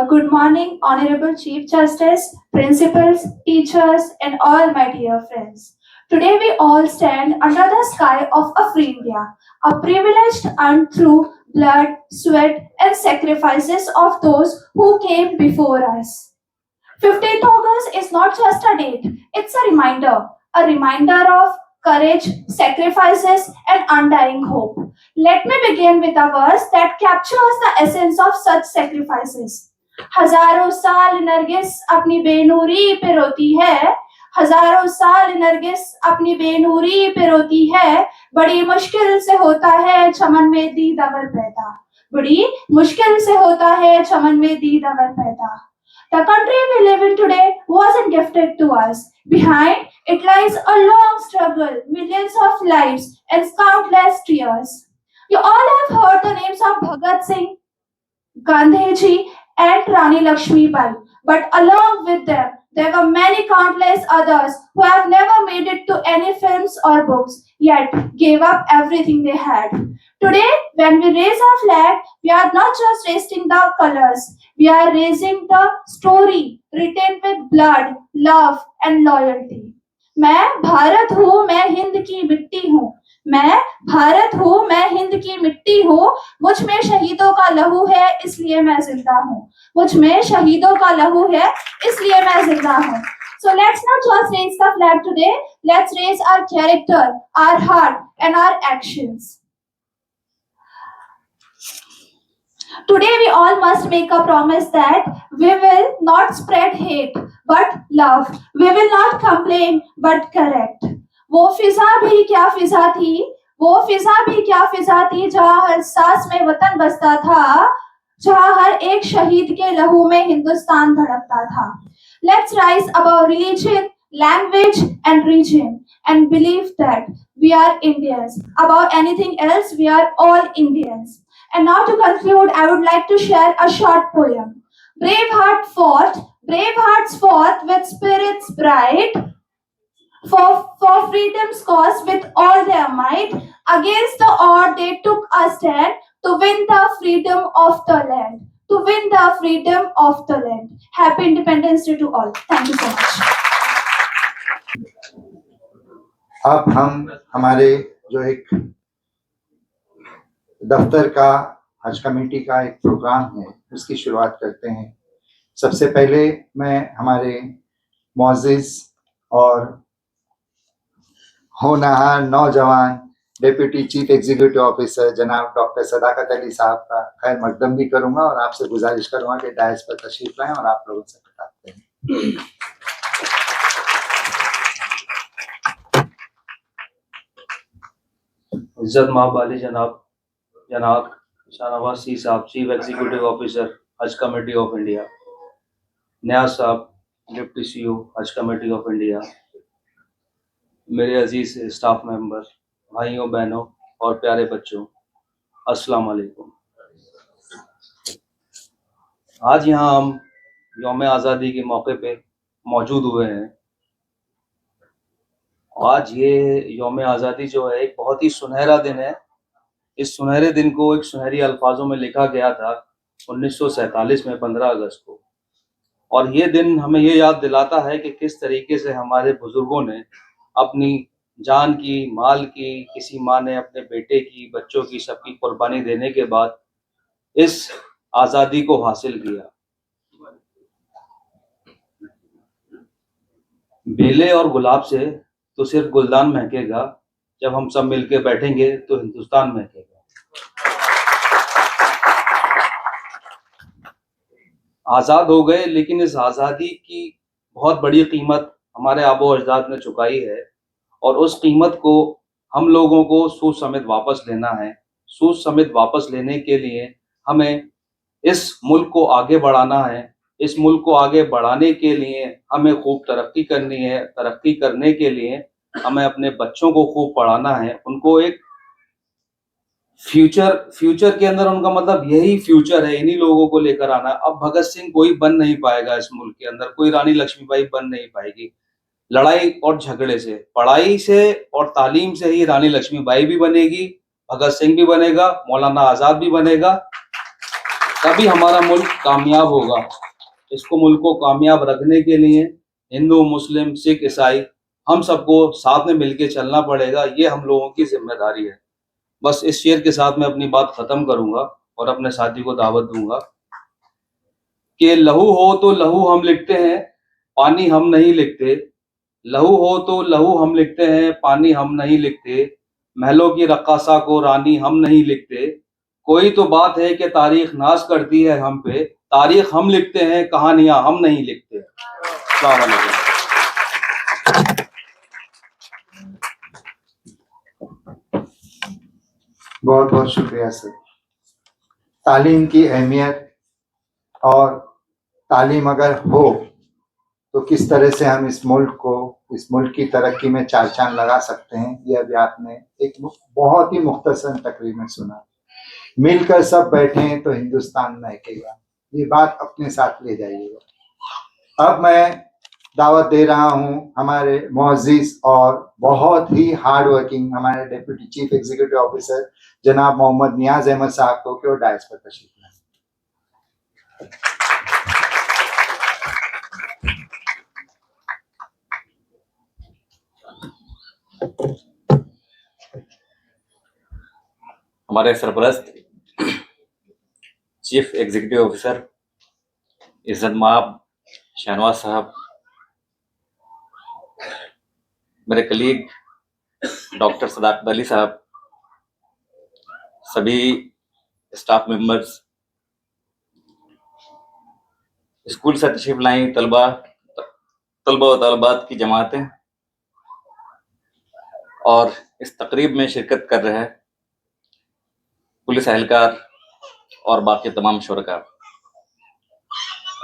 Good morning, Honorable Chief Justice, principals, teachers, and all my dear friends. Today we all stand under the sky of a free India, a privilege earned through blood, sweat, and sacrifices of those who came before us. 15th August is not just a date, it's a reminder of courage, sacrifices, and undying hope. Let me begin with a verse that captures the essence of such sacrifices. हजारों साल नरगिस अपनी बेनूरी पे रोती है, हजारों साल नरगिस अपनी बेनूरी पे रोती है, बड़ी मुश्किल से होता है चमन में दीदावर पैदा, बड़ी मुश्किल से होता है चमन में दीदावर पैदा. The country we live in today wasn't gifted to us. Behind it lies a long struggle, millions of lives, and countless tears. You all have heard the names of Bhagat Singh, Gandhiji, and Rani Lakshmi Bai. But along with them, there were many countless others who have never made it to any films or books, yet gave up everything they had. Today, when we raise our flag, we are not just raising the colors, we are raising the story written with blood, love, and loyalty. मैं भारत हूँ, मैं हिंद की मिट्टी हूँ. मैं भारत हूँ, मैं हिंद की मिट्टी हूँ. मुझ में शहीदों का लहू है, इसलिए मैं जिंदा हूँ. मुझ में शहीदों का लहू है, इसलिए मैं जिंदा हूँ. So let's not just raise the flag today. Let's raise our character, our heart, and our actions. Today we all must make a promise that we will not spread hate but love. We will not complain but correct. वो फिजा भी क्या फिजा थी, वो फिजा भी क्या फिजा थी जहाँ हर सांस में वतन बसता था, जहाँ हर एक शहीद के लहू में हिंदुस्तान धड़कता था. Let's rise above religion, language and region and believe that we are Indians. Above anything else, we are all Indians. And now to conclude, I would like to share a short poem. Brave hearts fought with spirits bright, for freedom's cause with all their might. Against the odd they took a stand to win the freedom of the land. To win the freedom of the land. Happy Independence Day to all. Thank you so much. अब हम हमारे जो एक दफ्तर का हज committee का एक प्रोग्राम है उसकी शुरुआत करते हैं. सबसे पहले मैं हमारे मौजिज़ और होनहार नौजवान डेप्यूटी चीफ एग्जीक्यूटिव ऑफिसर जनाब डॉक्टर सदाकत अली साहब का खैर मकदम भी करूंगा और आपसे गुजारिश करूंगा कि डायस पर तशरीफ लाएं और आप लोगों से बताते हैं. इज्जत माब अली जनाब शाहनवाज सी साहब चीफ एग्जीक्यूटिव ऑफिसर हज कमेटी ऑफ इंडिया, न्याज साहब डिप्टी सीईओ हज कमेटी ऑफ इंडिया, मेरे अजीज स्टाफ मेंबर, भाइयों बहनों और प्यारे बच्चों, अस्सलाम वालेकुम. आज यहाँ हम यौम आज़ादी के मौके पे मौजूद हुए हैं. आज ये यौम आज़ादी जो है एक बहुत ही सुनहरा दिन है. इस सुनहरे दिन को एक सुनहरी अल्फाजों में लिखा गया था 1947 में 15 अगस्त को. और ये दिन हमें ये याद दिलाता है कि किस तरीके से हमारे बुजुर्गों ने अपनी जान की, माल की, किसी माँ ने अपने बेटे की, बच्चों की, सबकी कुर्बानी देने के बाद इस आज़ादी को हासिल किया. बेले और गुलाब से तो सिर्फ गुलदान महकेगा, जब हम सब मिलकर बैठेंगे तो हिंदुस्तान महकेगा. आज़ाद हो गए, लेकिन इस आज़ादी की बहुत बड़ी कीमत हमारे आबो अजदाद ने चुकाई है और उस कीमत को हम लोगों को सूद समेत वापस लेना है. सूद समेत वापस लेने के लिए हमें इस मुल्क को आगे बढ़ाना है. इस मुल्क को आगे बढ़ाने के लिए हमें खूब तरक्की करनी है. तरक्की करने के लिए हमें अपने बच्चों को खूब पढ़ाना है, उनको एक फ्यूचर के अंदर उनका मतलब यही फ्यूचर है, इन्हीं लोगों को लेकर आना. अब भगत सिंह कोई बन नहीं पाएगा इस मुल्क के अंदर, कोई रानी लक्ष्मीबाई बन नहीं पाएगी. लड़ाई और झगड़े से, पढ़ाई से और तालीम से ही रानी लक्ष्मीबाई भी बनेगी, भगत सिंह भी बनेगा, मौलाना आजाद भी बनेगा. तभी हमारा मुल्क कामयाब होगा. इसको मुल्क को कामयाब रखने के लिए हिंदू, मुस्लिम, सिख, ईसाई हम सबको साथ में मिलके चलना पड़ेगा. ये हम लोगों की जिम्मेदारी है. बस इस शेर के साथ मैं अपनी बात खत्म करूंगा और अपने साथी को दावत दूंगा कि लहू हो तो लहू हम लिखते हैं, पानी हम नहीं लिखते. लहू हो तो लहू हम लिखते हैं, पानी हम नहीं लिखते. महलों की रक्कासा को रानी हम नहीं लिखते. कोई तो बात है कि तारीख नाज करती है हम पे, तारीख हम लिखते हैं, कहानियां हम नहीं लिखते. अस्सलाम वालेकुम. बहुत बहुत शुक्रिया सर. तालीम की अहमियत और तालीम अगर हो तो किस तरह से हम इस मुल्क को इस मुल्क की तरक्की में चार चांद लगा सकते हैं, ये अभी आपने एक बहुत ही मुख्तसर तकरीर में सुना। मिलकर सब बैठे तो हिंदुस्तान महकेगा, ये बात अपने साथ ले जाइएगा। अब मैं दावत दे रहा हूं हमारे मुअज़्ज़िज़ और बहुत ही हार्ड वर्किंग हमारे डिप्टी चीफ एग्जीक्यूटिव ऑफिसर जनाब मोहम्मद नियाज अहमद साहब को कि वो डायस पर तशरीफ लाएं। हमारे सरपरस्त चीफ एग्जीक्यूटिव ऑफिसर इज्जत माब शहनवाज साहब, मेरे कलीग डॉक्टर सदाकत अली साहब, सभी स्टाफ मेंबर्स, स्कूल से तशरीफ लाई तलबा व तलबात की जमातें और इस तकरीब में शिरकत कर रहे पुलिस एहलकार और बाकी तमाम शुरका,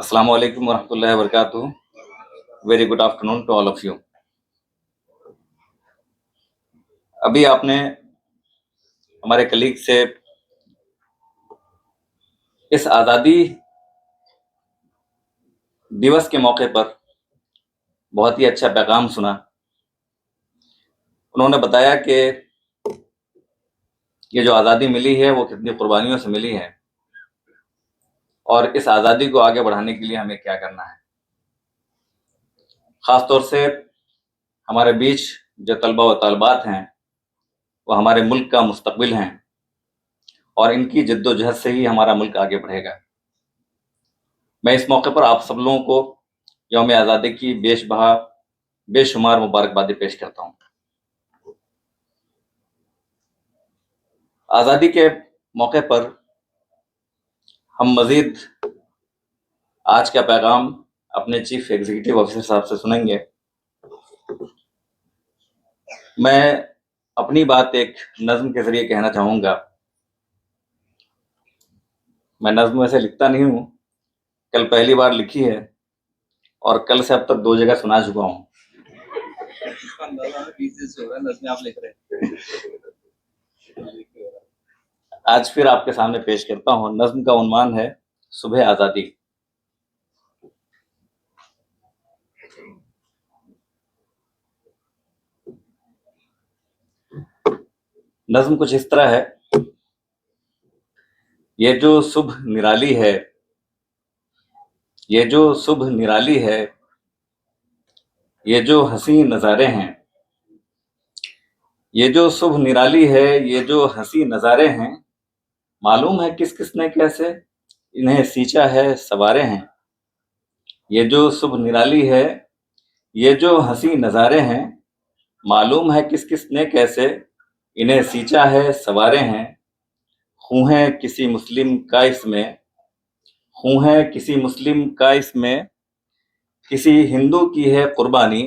अस्सलाम वालेकुम वरहमतुल्लाहि वबरकातुहू। Very good afternoon to all of you. अभी आपने हमारे कलीग से इस आज़ादी दिवस के मौके पर बहुत ही अच्छा पैगाम सुना। उन्होंने बताया कि ये जो आज़ादी मिली है वो कितनी कुर्बानियों से मिली है और इस आज़ादी को आगे बढ़ाने के लिए हमें क्या करना है। ख़ास तौर से हमारे बीच जो तलबा व तलबात हैं वो हमारे मुल्क का मुस्तकबिल हैं और इनकी जद्दोजहद से ही हमारा मुल्क आगे बढ़ेगा। मैं इस मौके पर आप सब लोगों को यौम आज़ादी की बेशुमार मुबारकबादी पेश करता हूँ। आज़ादी के मौके पर हम मज़ीद आज का पैगाम अपने चीफ एग्जीक्यूटिव ऑफिसर साहब से सुनेंगे। मैं अपनी बात एक नज़्म के ज़रिए कहना चाहूँगा। मैं नज़्म वैसे लिखता नहीं हूँ, कल पहली बार लिखी है और कल से अब तक 2 जगह सुना चुका हूँ। आज फिर आपके सामने पेश करता हूँ। नज़्म का उन्वान है सुबह आज़ादी। नज़्म कुछ इस तरह है। ये जो सुबह निराली है, ये जो सुबह निराली है, ये जो हंसी नज़ारे हैं, ये जो सुबह निराली है, ये जो हंसी नज़ारे हैं, मालूम है किस किस ने कैसे इन्हें सींचा है सवारे हैं। ये जो सुबह निराली है, ये जो हंसी नज़ारे हैं, मालूम है किस किस ने कैसे इन्हें सींचा है सवारे हैं। खूं है किसी मुस्लिम का इसमें, खूं है किसी मुस्लिम का इसमें, किसी हिंदू की है कुर्बानी,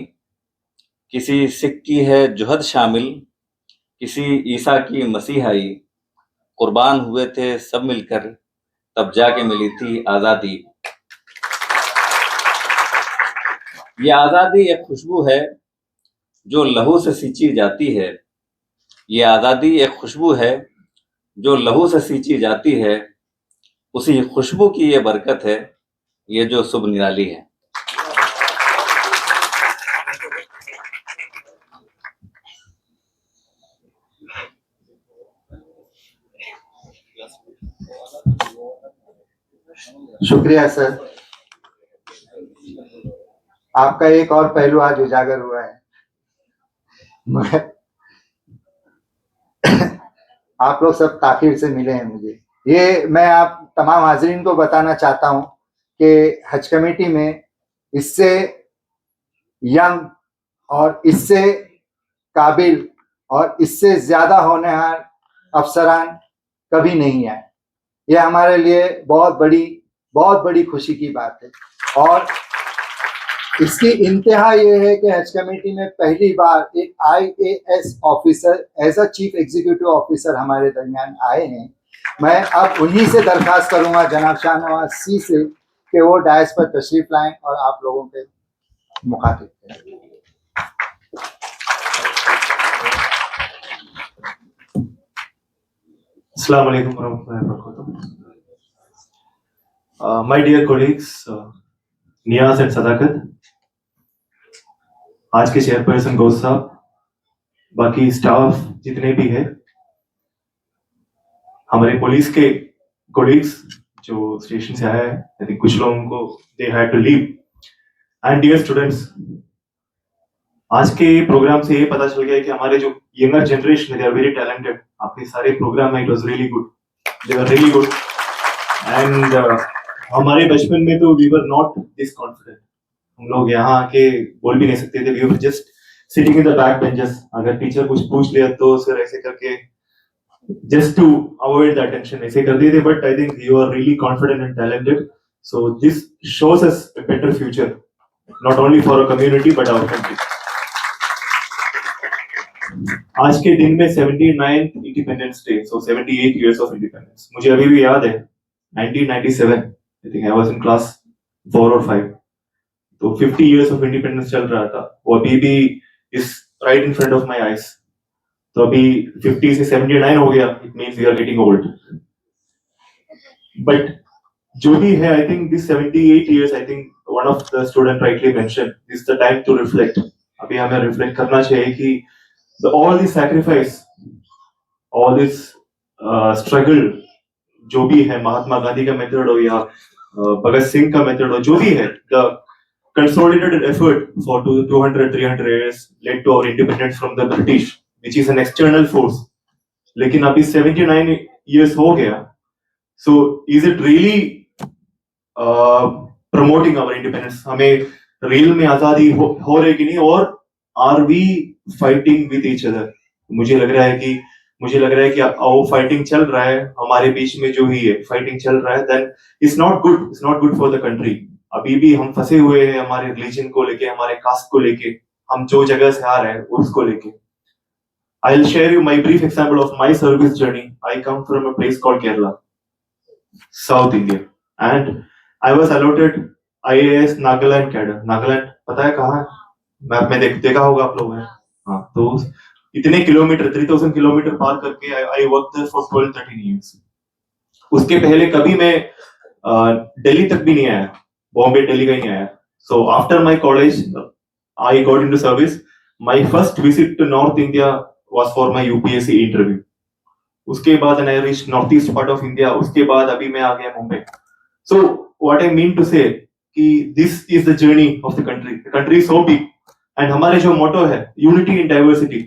किसी सिख की है जुहद शामिल, किसी ईसा की मसीहाई, कुर्बान हुए थे सब मिलकर तब जाके मिली थी आज़ादी। ये आज़ादी एक खुशबू है जो लहू से सींची जाती है। ये आज़ादी एक खुशबू है जो लहू से सींची जाती है। उसी खुशबू की ये बरकत है, ये जो सुबह निराली है। शुक्रिया सर, आपका एक और पहलू आज उजागर हुआ है। आप लोग सब ताखिर से मिले हैं मुझे। ये मैं आप तमाम हाजरीन को बताना चाहता हूं कि हज कमेटी में इससे यंग और इससे काबिल और इससे ज्यादा होनहार अफसरान कभी नहीं आए। ये हमारे लिए बहुत बड़ी खुशी की बात है और इसकी इंतहा ये है कि हज कमेटी में पहली बार एक IAS officer as a chief executive officer हमारे दरमियान आए हैं। मैं अब उन्हीं से दरखास्त करूंगा जनाब शाहनवाज सी से कि वो डायस पर तशरीफ लाएं और आप लोगों के मुखातिब करें। Assalamu alaikum warahmatullahi wabarakatuh. My dear colleagues, Niyaz and Sadakat, आज के चेयरपर्सन गौस साहब, बाकी स्टाफ जितने भी है, हमारे पुलिस के कोलीग्स जो स्टेशन से आया है, आई थिंक कुछ लोगों को they had to leave, and dear students, आज के प्रोग्राम से ये पता चल गया कि हमारे जो यंगर जनरेशन है, दे आर वेरी टैलेंटेड. आपके सारे प्रोग्राम में it was really good, they are really good. And हमारे बचपन में तो we were not this confident. हम लोग यहाँ आके बोल भी नहीं सकते थे. We were just sitting in the back benches. अगर टीचर कुछ पूछ लिया तो सर ऐसे करके just to avoid the attention ऐसे कर दिए थे. But I think you are really confident and talented. So this shows us a better future, not only for our community but our country. आज के दिन में 79th Independence Day, so 78 years of independence. मुझे अभी भी याद है 1997. I think I was in class 4 or 5. तो 50 years of independence चल रहा था. वो अभी भी is right in front of my eyes. तो अभी 50 से 79 हो गया. It means we are getting old. But जो भी है, I think this 78 years, I think one of the student rightly mentioned, this is the time to reflect. अभी हमें reflect करना चाहिए कि all this sacrifice, all this struggle, जो भी है, महात्मा गांधी का मेथड हो या भगत सिंह का मेथड हो, जो भी है, the consolidated effort for 200-300 years led to our independence from the British, which is an external force. लेकिन अभी 79 years हो गया. So is it really promoting our independence? हमें रियल में आजादी हो रही कि नहीं, और are we fighting with each other? मुझे लग रहा है कि वो फाइटिंग चल रहा है हमारे बीच में, जो ही है फाइटिंग चल रहा है, then it's not good for the country. अभी भी हम फंसे हुए हैं हमारे रिलीजन को लेके, हमारे कास्ट को लेके, हम जो जगह से आ रहे हैं उसको लेके. I'll share you my brief example of my service journey. I come from a place called Kerala, South India, and I was allotted IAS Nagaland cadre. Nagaland पता है कहाँ है? मैप में देखा होगा आप लोगों ने. हाँ, तो इतने किलोमीटर 3000 किलोमीटर पार करके I worked there for 12-13 years. उसके पहले कभी मैं दिल्ली तक भी नहीं आया, बॉम्बे दिल्ली का ही नहीं आया. So after my college, I got into service. My first visit to North India was for my UPSC interview. उसके बाद I reached northeast part of India. उसके बाद अभी मैं आ गया Mumbai. So what I mean to say कि this is the journey of the country. The country is so big, and हमारे जो motto है unity in diversity.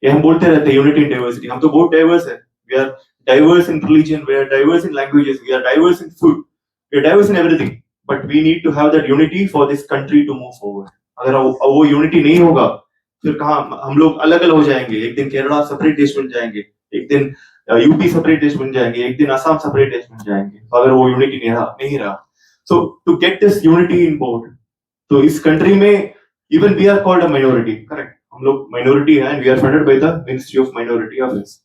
ये हम बोलते रहते हैं unity in diversity. हम तो बहुत diverse है. We are diverse in religion. We are diverse in languages. We are diverse in food. We are diverse in everything. But we need to have that unity for this country to move forward. अगर वो unity नहीं होगा, फिर कहाँ हम लोग अलग अलग हो जाएंगे. एक दिन केरला सेपरेट देश बन जाएंगे, एक दिन यूपी सेपरेट देश बन जाएंगे, एक दिन असम सेपरेट देश बन जाएंगे. तो अगर वो यूनिटी नहीं रहा, so to get this unity in board, तो इस कंट्री में even we are called a minority. Correct, हम लोग माइनॉरिटी है, and we are funded by the ministry of minority affairs.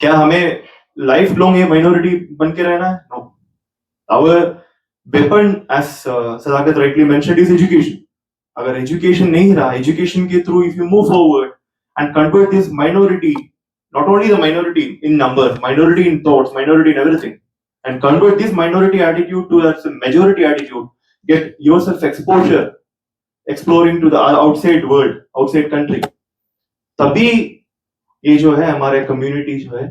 क्या हमें लाइफ लॉन्ग ये माइनॉरिटी बन के रहना है? No. Our weapon, as Sadaqat rightly mentioned, is education. अगर एजुकेशन नहीं रहा, एजुकेशन के through if you move forward and convert this minority, not only the minority in number, minority in thoughts, minority in everything, and convert this minority attitude to a majority attitude, get yourself exposure, exploring to the outside world, outside country, तभी ये जो है हमारे community जो है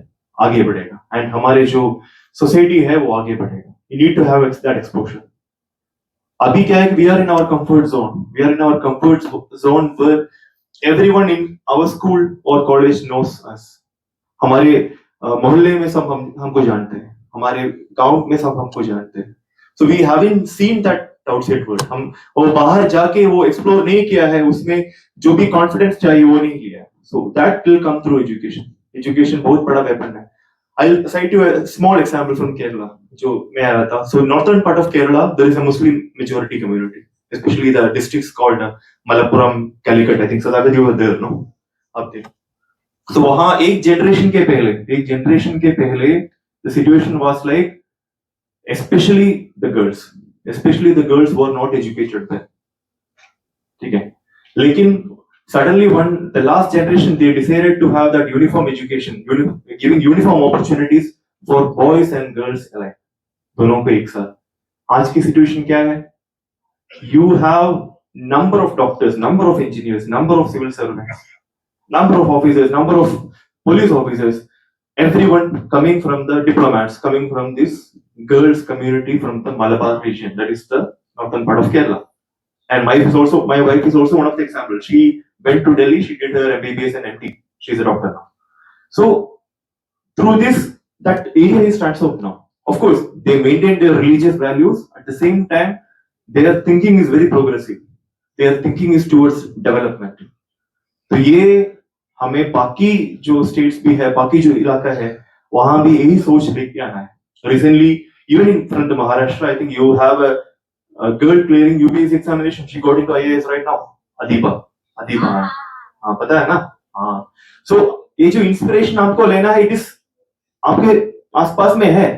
आगे बढ़ेगा, and हमारे जो society है वो आगे बढ़ेगा. You need to have that exposure. अभी क्या है कि we are in our comfort zone. We are in our comfort zone where everyone in our school or college knows us. हमारे मोहल्ले में सब हमको जानते हैं, हमारे गांव में सब हमको जानते हैं. So we haven't seen that outside world. हम वो बाहर जाके वो एक्सप्लोर नहीं किया है, उसमें जो भी कॉन्फिडेंस चाहिए वो नहीं लिया है. So that will come through education. Education बहुत बड़ा वेपन है. I'll cite you a small example from Kerala, जो मैं आया था. So northern part of Kerala, there is a Muslim majority community, especially the districts called Malappuram, Calicut. I think Sadakat, you were there, no? Up there. So वहाँ एक generation के पहले the situation was like, especially the girls were not educated then. ठीक है, लेकिन suddenly the last generation, they decided to have that uniform education, giving uniform opportunities for boys and girls alike, दोनों को एक साथ. आज की सिचुएशन क्या है? You have number of doctors, number of engineers, number of civil servants, number of officers, number of police officers, everyone coming from the diplomats, coming from this girls community from the Malabar region, that is the northern part of Kerala. And my wife is also one of the examples. She went to Delhi, she did her MBBS and MD. She's a doctor now. So through this, that area is transformed now. Of course, they maintain their religious values. At the same time, their thinking is very progressive. Their thinking is towards development. तो ये हमें बाकी जो states भी है, बाकी जो इलाका है, वहां भी यही सोच लेके आना है. Recently, even in from the Maharashtra, I think you have a girl clearing UPSC examination. She got into IAS right now. Adiba, हाँ पता है ना? हाँ. So ये जो इंस्पिरेशन आपको लेना है, it is आपके आसपास में है.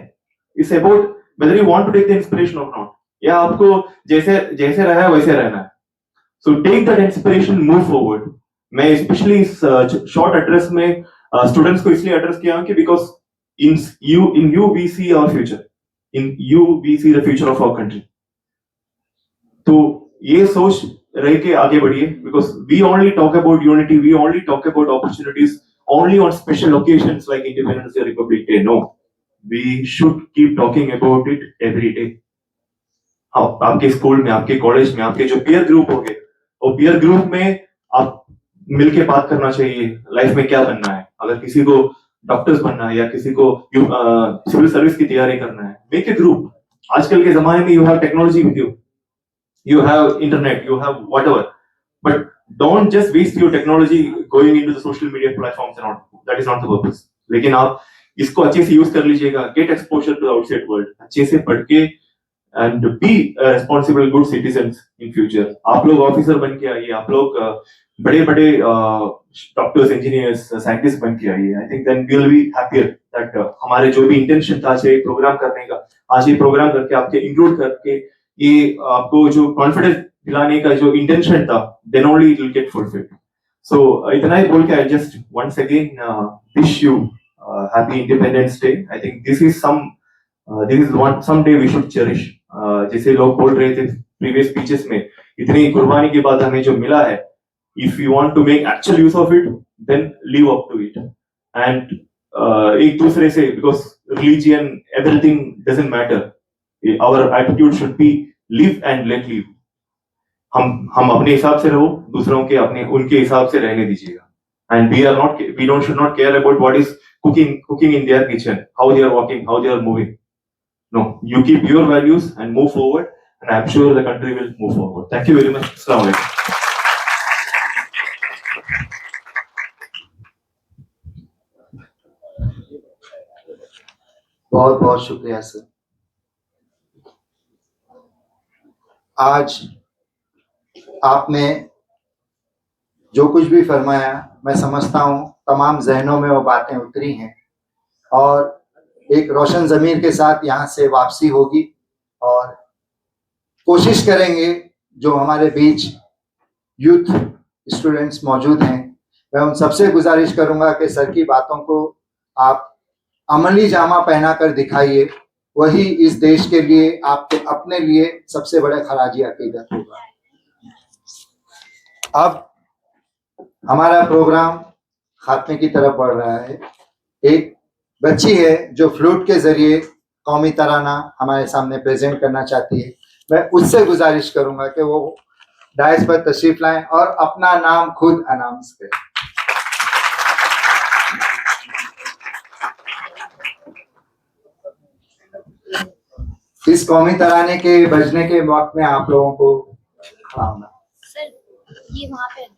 It's about whether you want to take the inspiration or not. या आपको जैसे रहा है वैसे रहना है. So take that inspiration, move forward. मैं स्पेशली इस शॉर्ट एड्रेस में स्टूडेंट्स को इसलिए एड्रेस किया कि because in you we see our future, in you we see the future of our country. तो ये सोच रह के आगे बढ़िए, because we only talk about unity, we only talk about opportunities only on special occasions like Independence Day, Republic Day. No, we should keep talking about it every day. आपके school में, आपके कॉलेज में, आपके जो peer group हो गए, और peer group में आप मिलके बात करना चाहिए लाइफ में क्या बनना है. अगर किसी को डॉक्टर्स बनना है या किसी को सिविल सर्विस की तैयारी करना है, मेक ए ग्रुप. आजकल के जमाने में you have technology with you, you have internet, you have whatever, but don't just waste your technology going into the social media platforms and all. That is not the purpose. लेकिन आप इसको अच्छे से use कर लीजिएगा. Get exposure to the outside world. अच्छे से पढ़ के and be a responsible good citizens in future. आप लोग ऑफिसर बन के आइए, आप लोग बड़े-बड़े डॉक्टर्स, इंजीनियर्स, साइंटिस्ट बन के आइए. I think then we'll be happier that हमारे जो भी इंटेंशन था आज ये प्रोग्राम करने का, आज ये प्रोग्राम करके आपके इंक्लूड करके ये आपको जो कॉन्फिडेंस दिलाने का जो इंटेंशन था, then only it will get fulfilled. So इतना ही बोल के I just once again wish you happy Independence Day. I think this is some day we should cherish. जैसे लोग बोल रहे थे previous speeches में, इतनी कुर्बानी के बाद हमें जो मिला है, if you want to make actual use of it, then live up to it. And एक दूसरे से, because religion, everything doesn't matter. Our attitude should be live and let live. हम अपने हिसाब से रहो, दूसरों के उनके हिसाब से रहने दीजिएगा. And we should not care about what is cooking in their kitchen, how they are walking, how they are moving. No, you keep your values and move forward, and I'm sure the country will move forward. Thank you very much. Assalamu alaikum. बहुत बहुत शुक्रिया sir. आज आपने जो कुछ भी फरमाया, मैं समझता हूँ तमाम जहनों में वो बातें उतरी हैं और एक रोशन ज़मीर के साथ यहाँ से वापसी होगी. और कोशिश करेंगे जो हमारे बीच यूथ स्टूडेंट्स मौजूद हैं, मैं उन सबसे गुजारिश करूँगा कि सर की बातों को आप अमली जामा पहना कर दिखाइए. वही इस देश के लिए, आपके अपने लिए सबसे बड़ा खराजी अकीदत होगा. अब हमारा प्रोग्राम खात्मे की तरफ बढ़ रहा है. एक बच्ची है जो फ्लूट के जरिए कौमी तराना हमारे सामने प्रेजेंट करना चाहती है. मैं उससे गुजारिश करूंगा कि वो डायस पर तशरीफ लाएं और अपना नाम खुद अनाउंस करें. इस कौमी तराने के बजने के वक्त में आप लोगों को खड़ा होना. सर ये वहाँ पे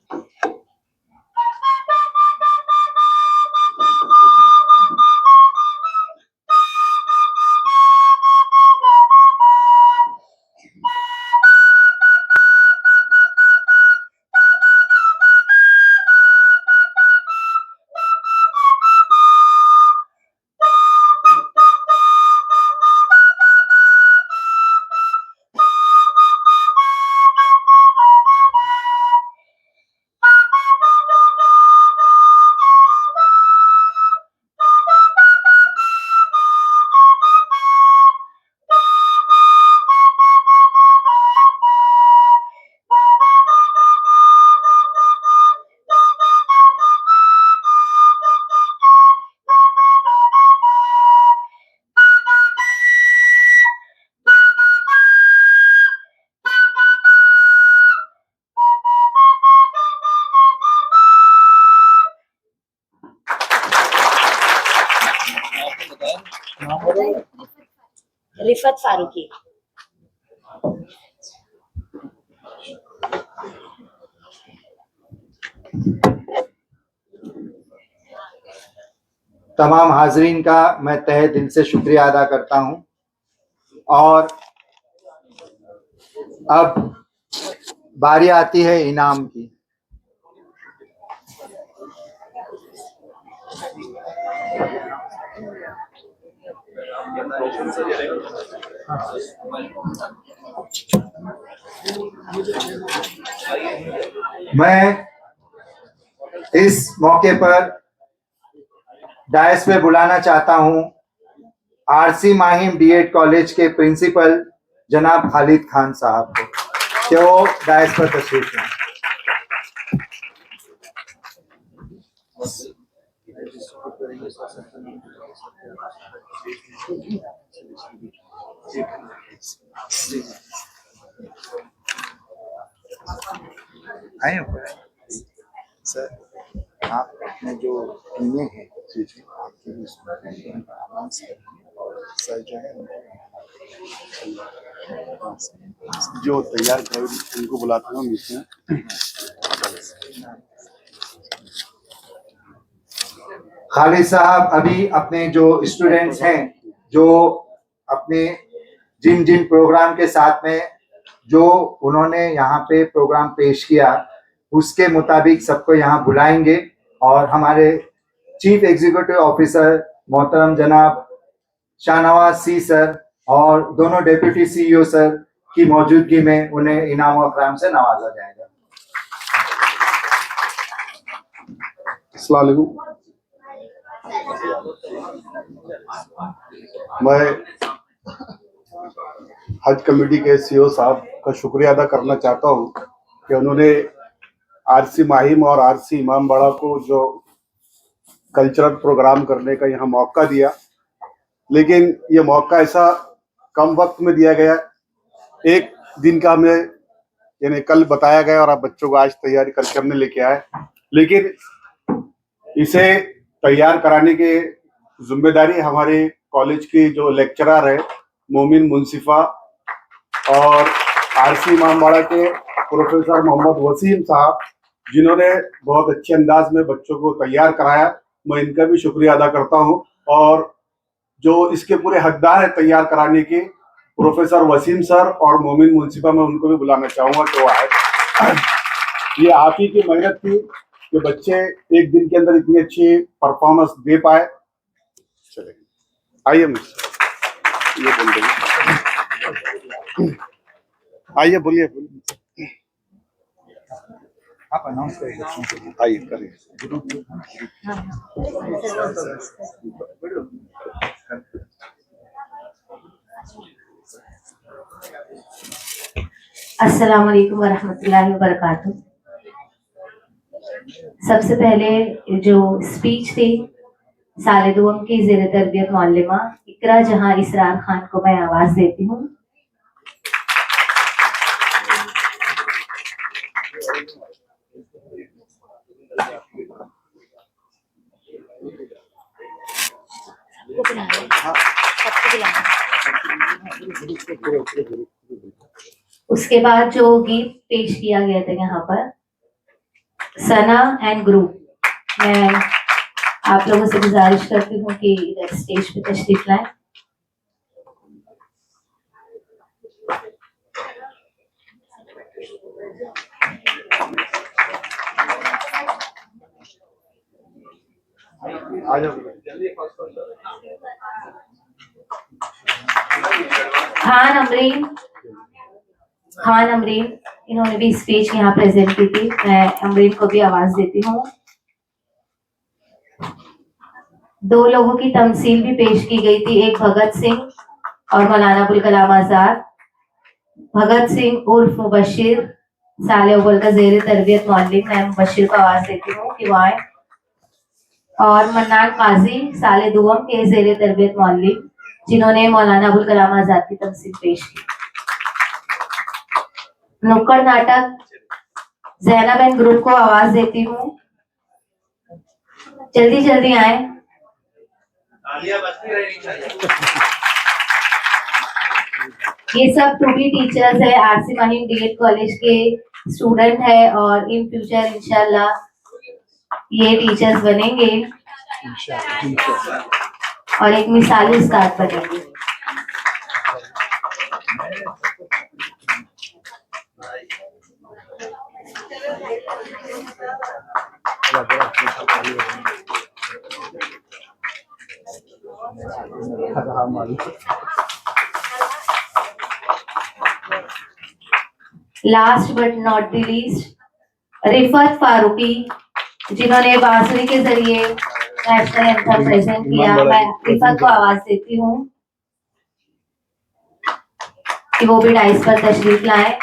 रिफत फारूकी। तमाम हाजरीन का मैं तहे दिल से शुक्रिया अदा करता हूं और अब बारी आती है इनाम की। मैं इस मौके पर डायस पे बुलाना चाहता हूं आरसी माहिम डीएड कॉलेज के प्रिंसिपल जनाब खालिद खान साहब को कि वो डायस पर तशरीफ लाएं। आए सर, आप अपने जो टीमें हैं आपके भी सर जो है जो तैयार कर उनको बुलाता हूँ मीटिंग। खालिद साहब अभी अपने जो स्टूडेंट्स हैं जो अपने जिन जिन प्रोग्राम के साथ में जो उन्होंने यहाँ पे प्रोग्राम पेश किया उसके मुताबिक सबको यहाँ बुलाएंगे और हमारे चीफ एग्जीक्यूटिव ऑफिसर मोहतरम जनाब शाहनवाज सी सर और दोनों डेप्यूटी सीईओ सर की मौजूदगी में उन्हें इनाम और इकराम से नवाजा जाएगा। अस्सलाम वालेकुम। मैं हज कमेटी के सीईओ साहब का शुक्रिया अदा करना चाहता हूं कि उन्होंने आरसी माहिम और आरसी इमामबाड़ा को जो कल्चरल प्रोग्राम करने का यहाँ मौका दिया, लेकिन ये मौका ऐसा कम वक्त में दिया गया। एक दिन का हमें यानी कल बताया गया और आप बच्चों को आज तैयारी करके हमने लेके आए, लेकिन इसे तैयार कराने की जिम्मेदारी हमारे कॉलेज की जो लेक्चरर है मोमिन मुंसिफा और आरसी इमामबाड़ा के प्रोफेसर मोहम्मद वसीम साहब जिन्होंने बहुत अच्छे अंदाज में बच्चों को तैयार कराया, मैं इनका भी शुक्रिया अदा करता हूं। और जो इसके पूरे हकदार है तैयार कराने के प्रोफेसर वसीम सर और मोमिन मुंसिफा, मैं उनको भी बुलाना चाहूंगा कि वो आए। ये आप ही की मेहनत थी कि बच्चे एक दिन के अंदर इतनी अच्छी परफॉर्मेंस दे पाए। चले आइए ये बोल देंगे, आइए बोलिए, आप अनाउंस करिए। आइए करिए। अस्सलाम वालेकुम वरहमतुल्लाहि वबरकातुहू। सबसे पहले जो स्पीच थी साले दुआम की ज़ेर तरबियत मौलिमा इकरा जहां इसरार खान को मैं आवाज देती हूँ। उसके बाद जो गीत पेश किया गया था यहाँ पर सना एंड ग्रुप, मैं आप लोगों से गुजारिश करती हूँ कि इधर स्टेज पे तशरीफ लाएं। खान अमरीन इन्होंने भी स्पीच यहाँ प्रेजेंट की थी, मैं अमरीन को भी आवाज देती हूँ। दो लोगों की तमसील भी पेश की गई थी, एक भगत सिंह और मौलाना अबुल कलाम आजाद। भगत सिंह उर्फ मुबशिर साले अव्वल का ज़ेर तरबियत मौलिम, मैं मुबशिर को आवाज देती हूँ कि वो आए। और मन्नान काजी साले दुआम के ज़ेर तरबियत मौलिम जिन्होंने मौलाना अबुल कलाम आजाद की तमसील पेश की। नुक्कड़ नाटक ज़ैनब एंड ग्रुप को आवाज देती हूँ, जल्दी जल्दी आए। ये सब टू बी टीचर्स है, आरसी माहिम डीएड कॉलेज के स्टूडेंट है और इन फ्यूचर इंशाल्लाह ये टीचर्स बनेंगे और एक मिसाली उस्ताद बनेंगे। Last but not the least Rifat Farooqui, जिन्होंने बांसुरी के जरिए नेशनल एंथम प्रेजेंट किया। मैं रिफत को आवाज देती हूँ कि वो भी डाइस पर तशरीफ लाए।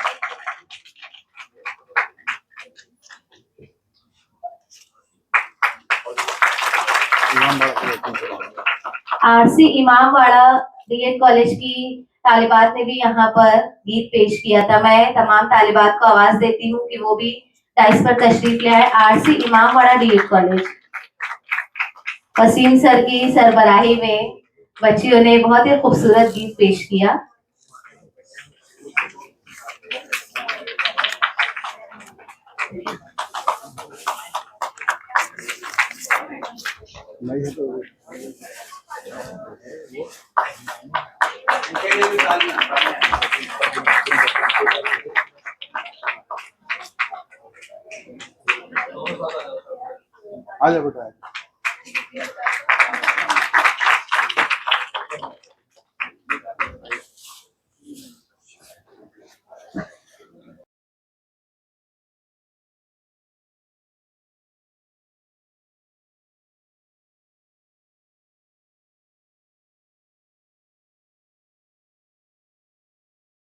आरसी इमामवाड़ा डीएड कॉलेज की तालिबात ने भी यहाँ पर गीत पेश किया था। मैं तमाम तालिबात को आवाज देती हूँ कि वो भी डाइस पर तशरीफ ले आए। RC Imamwada DEd college, Waseem sir की सरबराही में बच्चियों ने बहुत ही खूबसूरत गीत पेश किया। आ जा बेटा।